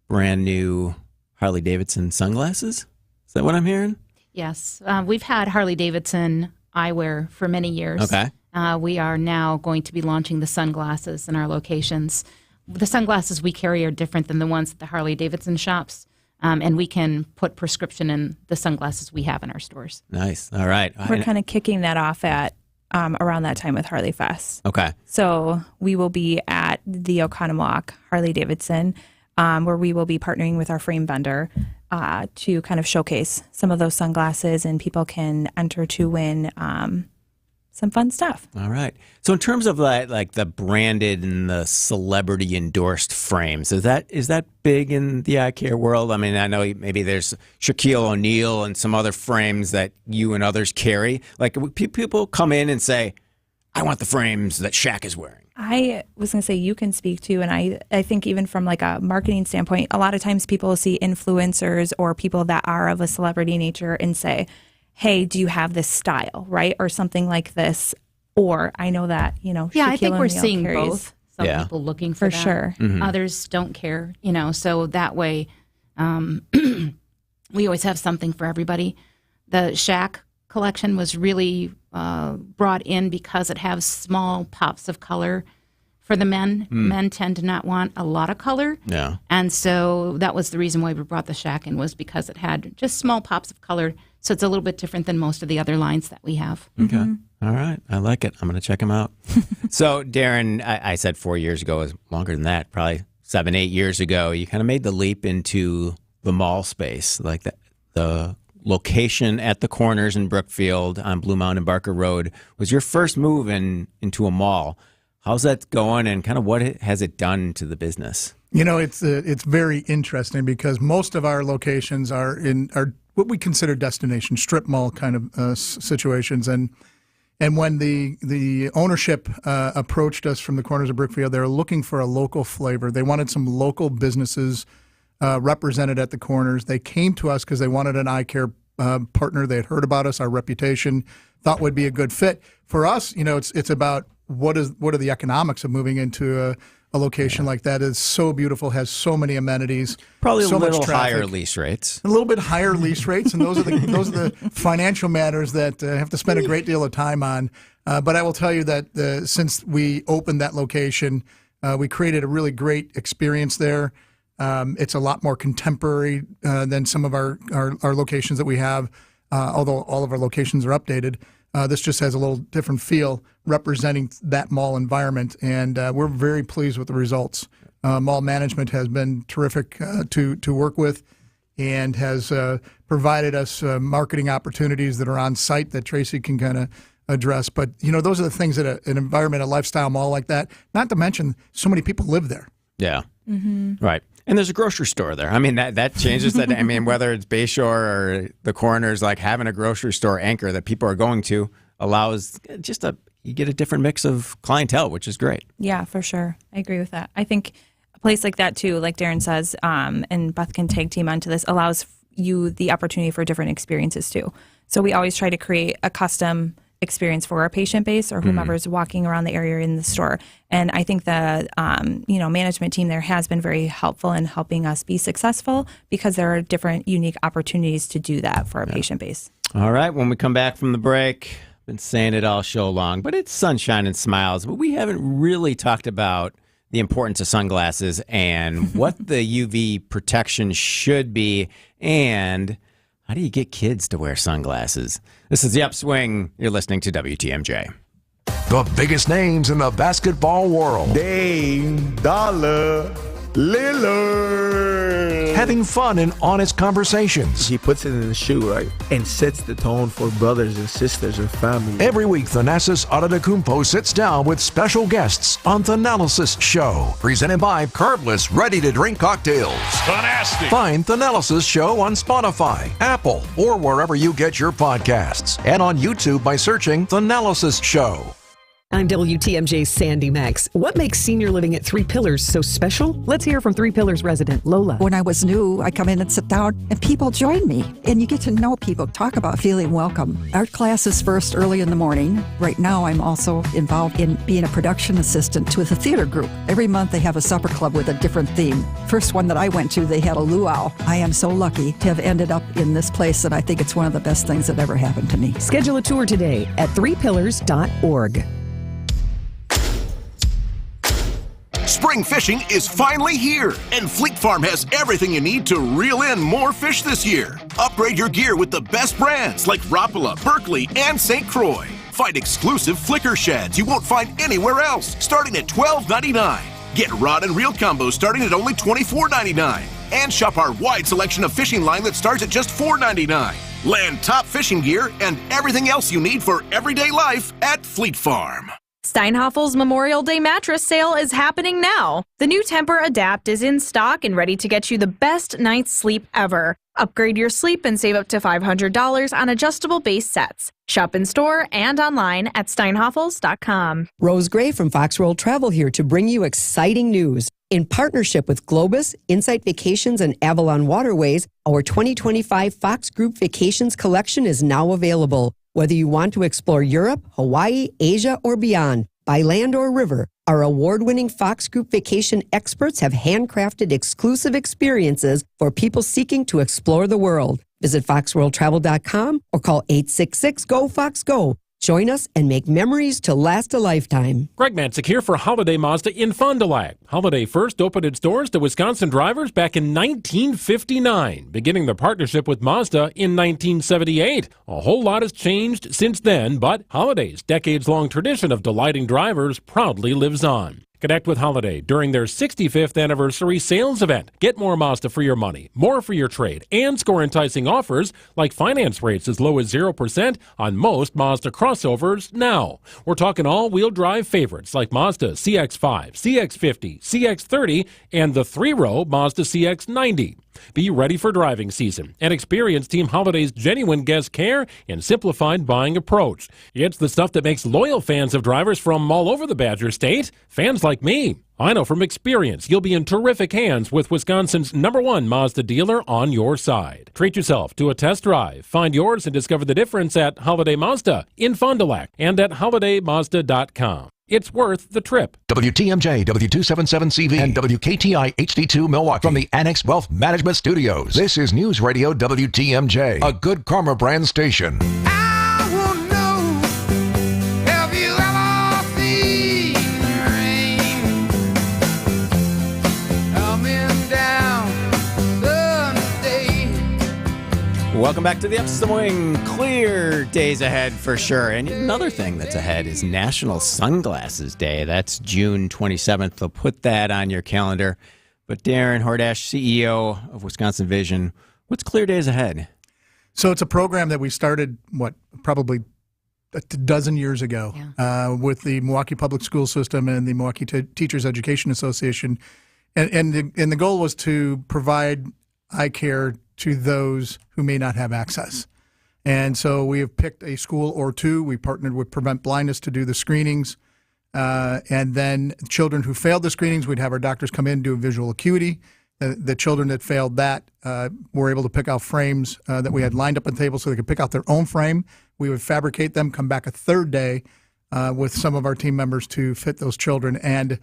brand new Harley-Davidson sunglasses. Is that what I'm hearing? Yes. We've had Harley-Davidson eyewear for many years. Okay. We are now going to be launching the sunglasses in our locations. The sunglasses we carry are different than the ones at the Harley-Davidson shops, and we can put prescription in the sunglasses we have in our stores. Nice. All right. We're kind of kicking that off at around that time with Harley Fest. Okay. So we will be at the Oconomowoc Harley-Davidson, where we will be partnering with our frame vendor to kind of showcase some of those sunglasses, and people can enter to win some fun stuff. All right. So in terms of like the branded and the celebrity endorsed frames, is that big in the eye care world? I mean, I know maybe there's Shaquille O'Neal and some other frames that you and others carry. Like people come in and say, I want the frames that Shaq is wearing. I was going to say you can speak to, and I think even from like a marketing standpoint, a lot of times people see influencers or people that are of a celebrity nature and say, hey, do you have this style, right? Or something like this. Or I know that, Yeah, Shaquille I think we're O'Neal seeing carries. both. Some people looking For for that. sure. Mm-hmm. Others don't care, so that way we always have something for everybody. The Shaq collection was really brought in because it has small pops of color for the men. Men tend to not want a lot of color. Yeah. And so that was the reason why we brought the Shaq in, was because it had just small pops of color. So it's a little bit different than most of the other lines that we have. Okay. All right. I like it. I'm going to check them out. So, Darren, I said 4 years ago, it was longer than that, probably 7-8 years ago, you kind of made the leap into the mall space, like the location at the corners in Brookfield on Blue Mountain and Barker Road was your first move into a mall. How's that going, and kind of what has it done to the business? It's very interesting because most of our locations are what we consider destination strip mall kind of situations, and when the ownership approached us from the corners of Brookfield, they were looking for a local flavor. They wanted some local businesses represented at the corners. They came to us because they wanted an eye care partner. They had heard about us, our reputation, thought would be a good fit for us. It's about what are the economics of moving into a location like that. Is so beautiful, has so many amenities, probably so a little much traffic. higher lease rates, a little bit higher lease rates, and those are the financial matters that I have to spend a great deal of time on. But I will tell you that since we opened that location, we created a really great experience there. It's a lot more contemporary than some of our locations that we have, although all of our locations are updated. This just has a little different feel representing that mall environment, and we're very pleased with the results. Mall management has been terrific to work with and has provided us marketing opportunities that are on site that Tracy can kind of address. But, those are the things that an environment, a lifestyle mall like that, not to mention so many people live there. Yeah. Mm-hmm. Right. And there's a grocery store there. I mean, that changes that. I mean, whether it's Bayshore or the corners, like having a grocery store anchor that people are going to allows you get a different mix of clientele, which is great. Yeah, for sure. I agree with that. I think a place like that too, like Darren says, and Beth can tag team onto this, allows you the opportunity for different experiences too. So we always try to create a custom experience for our patient base or whomever's walking around the area in the store. And I think the management team there has been very helpful in helping us be successful because there are different unique opportunities to do that for our patient base. All right. When we come back from the break, been saying it all show long, but it's sunshine and smiles. But we haven't really talked about the importance of sunglasses and what the UV protection should be, and how do you get kids to wear sunglasses? This is The Upswing. You're listening to WTMJ. The biggest names in the basketball world. Dame Dollar Lillard. Having fun and honest conversations. He puts it in the shoe, right? And sets the tone for brothers and sisters and family. Every week, Thanasis Adetokounmpo sits down with special guests on Thanalysis Show. Presented by Carbless Ready-to-Drink Cocktails. Fantastic. Find Thanalysis Show on Spotify, Apple, or wherever you get your podcasts. And on YouTube by searching Thanalysis Show. I'm WTMJ's Sandy Max. What makes senior living at Three Pillars so special? Let's hear from Three Pillars resident Lola. When I was new, I come in and sit down, and people join me. And you get to know people, talk about feeling welcome. Art class is first early in the morning. Right now, I'm also involved in being a production assistant with a theater group. Every month, they have a supper club with a different theme. First one that I went to, they had a luau. I am so lucky to have ended up in this place, and I think it's one of the best things that ever happened to me. Schedule a tour today at threepillars.org. Spring fishing is finally here, and Fleet Farm has everything you need to reel in more fish this year. Upgrade your gear with the best brands like Rapala, Berkeley, and St. Croix. Find exclusive flicker sheds you won't find anywhere else, starting at $12.99. Get rod and reel combos starting at only $24.99. And shop our wide selection of fishing line that starts at just $4.99. Land top fishing gear and everything else you need for everyday life at Fleet Farm. Steinhaffel's Memorial Day mattress sale is happening now. The new Temper Adapt is in stock and ready to get you the best night's sleep ever. Upgrade your sleep and save up to $500 on adjustable base sets. Shop in store and online at steinhaffels.com. Rose Gray from Fox World Travel here to bring you exciting news. In partnership with Globus, Insight Vacations, and Avalon Waterways, our 2025 Fox Group Vacations collection is now available. Whether you want to explore Europe, Hawaii, Asia, or beyond, by land or river, our award-winning Fox Group Vacation experts have handcrafted exclusive experiences for people seeking to explore the world. Visit foxworldtravel.com or call 866-GO-FOX-GO. Join us and make memories to last a lifetime. Greg Mansick here for Holiday Mazda in Fond du Lac. Holiday first opened its doors to Wisconsin drivers back in 1959, beginning their partnership with Mazda in 1978. A whole lot has changed since then, but Holiday's decades-long tradition of delighting drivers proudly lives on. Connect with Holiday during their 65th anniversary sales event. Get more Mazda for your money, more for your trade, and score enticing offers like finance rates as low as 0% on most Mazda crossovers now. We're talking all-wheel drive favorites like Mazda CX-5, CX-50, CX-30, and the three-row Mazda CX-90. Be ready for driving season and experience Team Holiday's genuine guest care and simplified buying approach. It's the stuff that makes loyal fans of drivers from all over the Badger State fans like me. I know from experience you'll be in terrific hands with Wisconsin's #1 Mazda dealer on your side. Treat yourself to a test drive. Find yours and discover the difference at Holiday Mazda in Fond du Lac and at holidaymazda.com. It's worth the trip. WTMJ, W277CV, and WKTI HD2 Milwaukee. From the Annex Wealth Management Studios, this is News Radio WTMJ, a Good Karma brand station. Welcome back to the Upswing. Clear days ahead for sure. And another thing that's ahead is National Sunglasses Day. That's June 27th. They'll put that on your calendar. But Darren Hordash, CEO of Wisconsin Vision, what's Clear Days Ahead? So it's a program that we started, probably a dozen years ago with the Milwaukee Public School System and the Milwaukee Teachers Education Association. And the goal was to provide eye care to those who may not have access. And so we have picked a school or two. We partnered with Prevent Blindness to do the screenings. And then children who failed the screenings, we'd have our doctors come in and do visual acuity. The children that failed that were able to pick out frames that we had lined up on the table so they could pick out their own frame. We would fabricate them, come back a third day with some of our team members to fit those children. And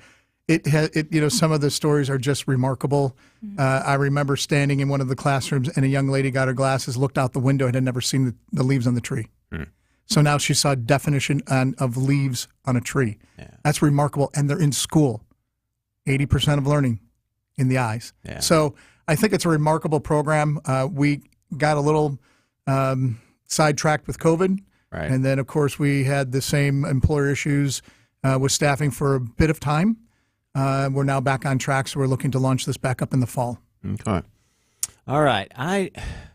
some of the stories are just remarkable. I remember standing in one of the classrooms and a young lady got her glasses, looked out the window, and had never seen the leaves on the tree. So now she saw a definition of leaves on a tree. Yeah. That's remarkable. And they're in school. 80% of learning in the eyes. Yeah. So I think it's a remarkable program. We got a little sidetracked with COVID. Right. And then, of course, we had the same employer issues with staffing for a bit of time. We're now back on track, so we're looking to launch this back up in the fall. Okay. All right. I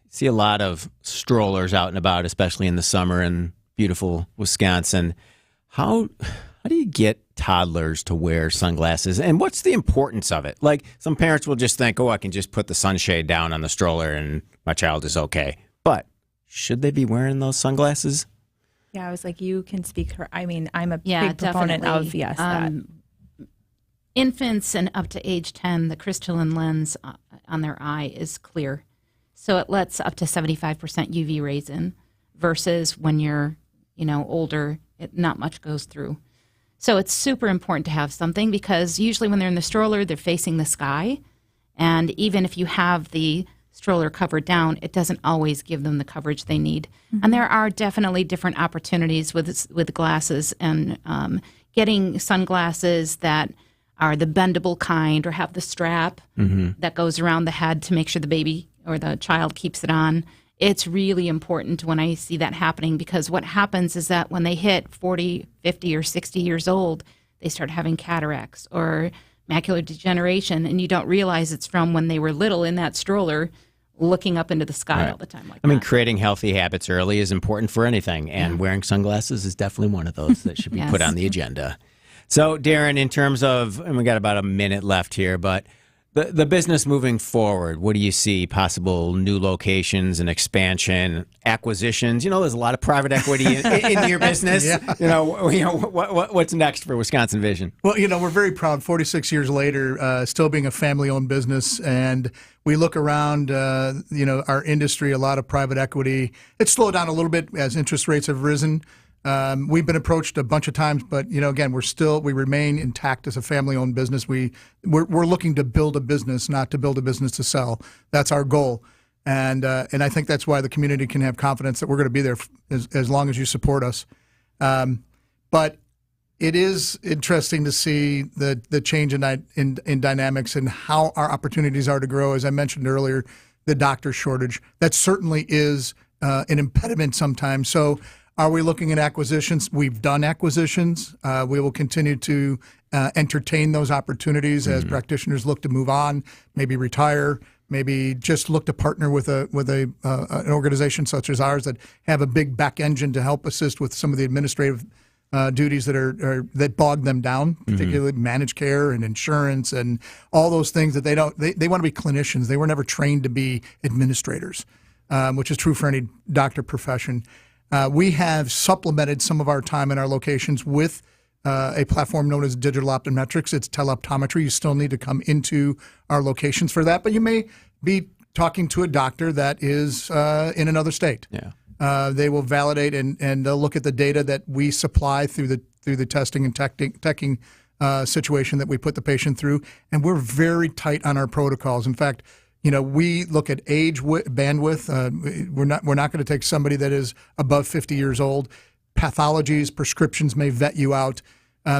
see a lot of strollers out and about, especially in the summer in beautiful Wisconsin. How do you get toddlers to wear sunglasses, and what's the importance of it? Like, some parents will just think, I can just put the sunshade down on the stroller and my child is okay. But should they be wearing those sunglasses? Yeah, I was like, you can speak her. I mean, I'm a Yeah, big proponent of, definitely. that. Infants and up to age 10, the crystalline lens on their eye is clear. So it lets up to 75% UV rays in versus when you're, older, not much goes through. So it's super important to have something because usually when they're in the stroller, they're facing the sky. And even if you have the stroller covered down, it doesn't always give them the coverage they need. Mm-hmm. And there are definitely different opportunities with glasses and getting sunglasses that are the bendable kind or have the strap that goes around the head to make sure the baby or the child keeps it on. It's really important when I see that happening because what happens is that when they hit 40, 50, or 60 years old, they start having cataracts or macular degeneration, and you don't realize it's from when they were little in that stroller looking up into the sky all the time. I mean, creating healthy habits early is important for anything, and wearing sunglasses is definitely one of those that should be put on the agenda. So, Darren, in terms of, and we got about a minute left here, but the business moving forward, what do you see? Possible new locations and expansion, acquisitions? There's a lot of private equity in your business. What's next for Wisconsin Vision? Well, we're very proud, 46 years later, still being a family-owned business, and we look around, our industry, a lot of private equity. It's slowed down a little bit as interest rates have risen. We've been approached a bunch of times, but again, we remain intact as a family-owned business. We're looking to build a business, not to build a business to sell. That's our goal, and I think that's why the community can have confidence that we're going to be there as long as you support us. But it is interesting to see the change in dynamics and how our opportunities are to grow. As I mentioned earlier, the doctor shortage that certainly is an impediment sometimes. So. Are we looking at acquisitions? We've done acquisitions. We will continue to entertain those opportunities as practitioners look to move on, maybe retire, maybe just look to partner with an organization such as ours that have a big back engine to help assist with some of the administrative duties that bog them down, particularly managed care and insurance and all those things that they want to be clinicians. They were never trained to be administrators, which is true for any doctor profession. We have supplemented some of our time in our locations with a platform known as digital optometrics. It's teleoptometry. You still need to come into our locations for that, but you may be talking to a doctor that is in another state. Yeah. They will validate and they'll look at the data that we supply through the testing and teching situation that we put the patient through, and we're very tight on our protocols. In fact, we look at age bandwidth. We're not going to take somebody that is above 50 years old. Pathologies, prescriptions may vet you out.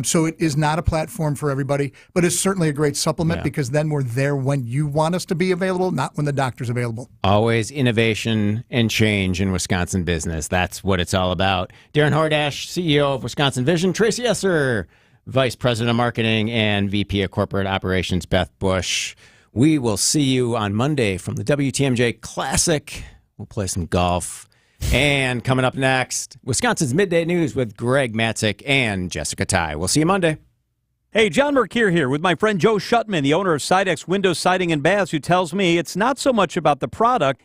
So it is not a platform for everybody, but it's certainly a great supplement because then we're there when you want us to be available, not when the doctor's available. Always innovation and change in Wisconsin business. That's what it's all about. Darren Hordash, CEO of Wisconsin Vision. Tracy Esser, Vice President of Marketing and VP of Corporate Operations. Beth Bush. We will see you on Monday from the WTMJ Classic. We'll play some golf. And coming up next, Wisconsin's Midday News with Greg Matzik and Jessica Ty. We'll see you Monday. Hey, John Mercure here with my friend Joe Shutman, the owner of Sidex Window Siding and Baths, who tells me it's not so much about the product.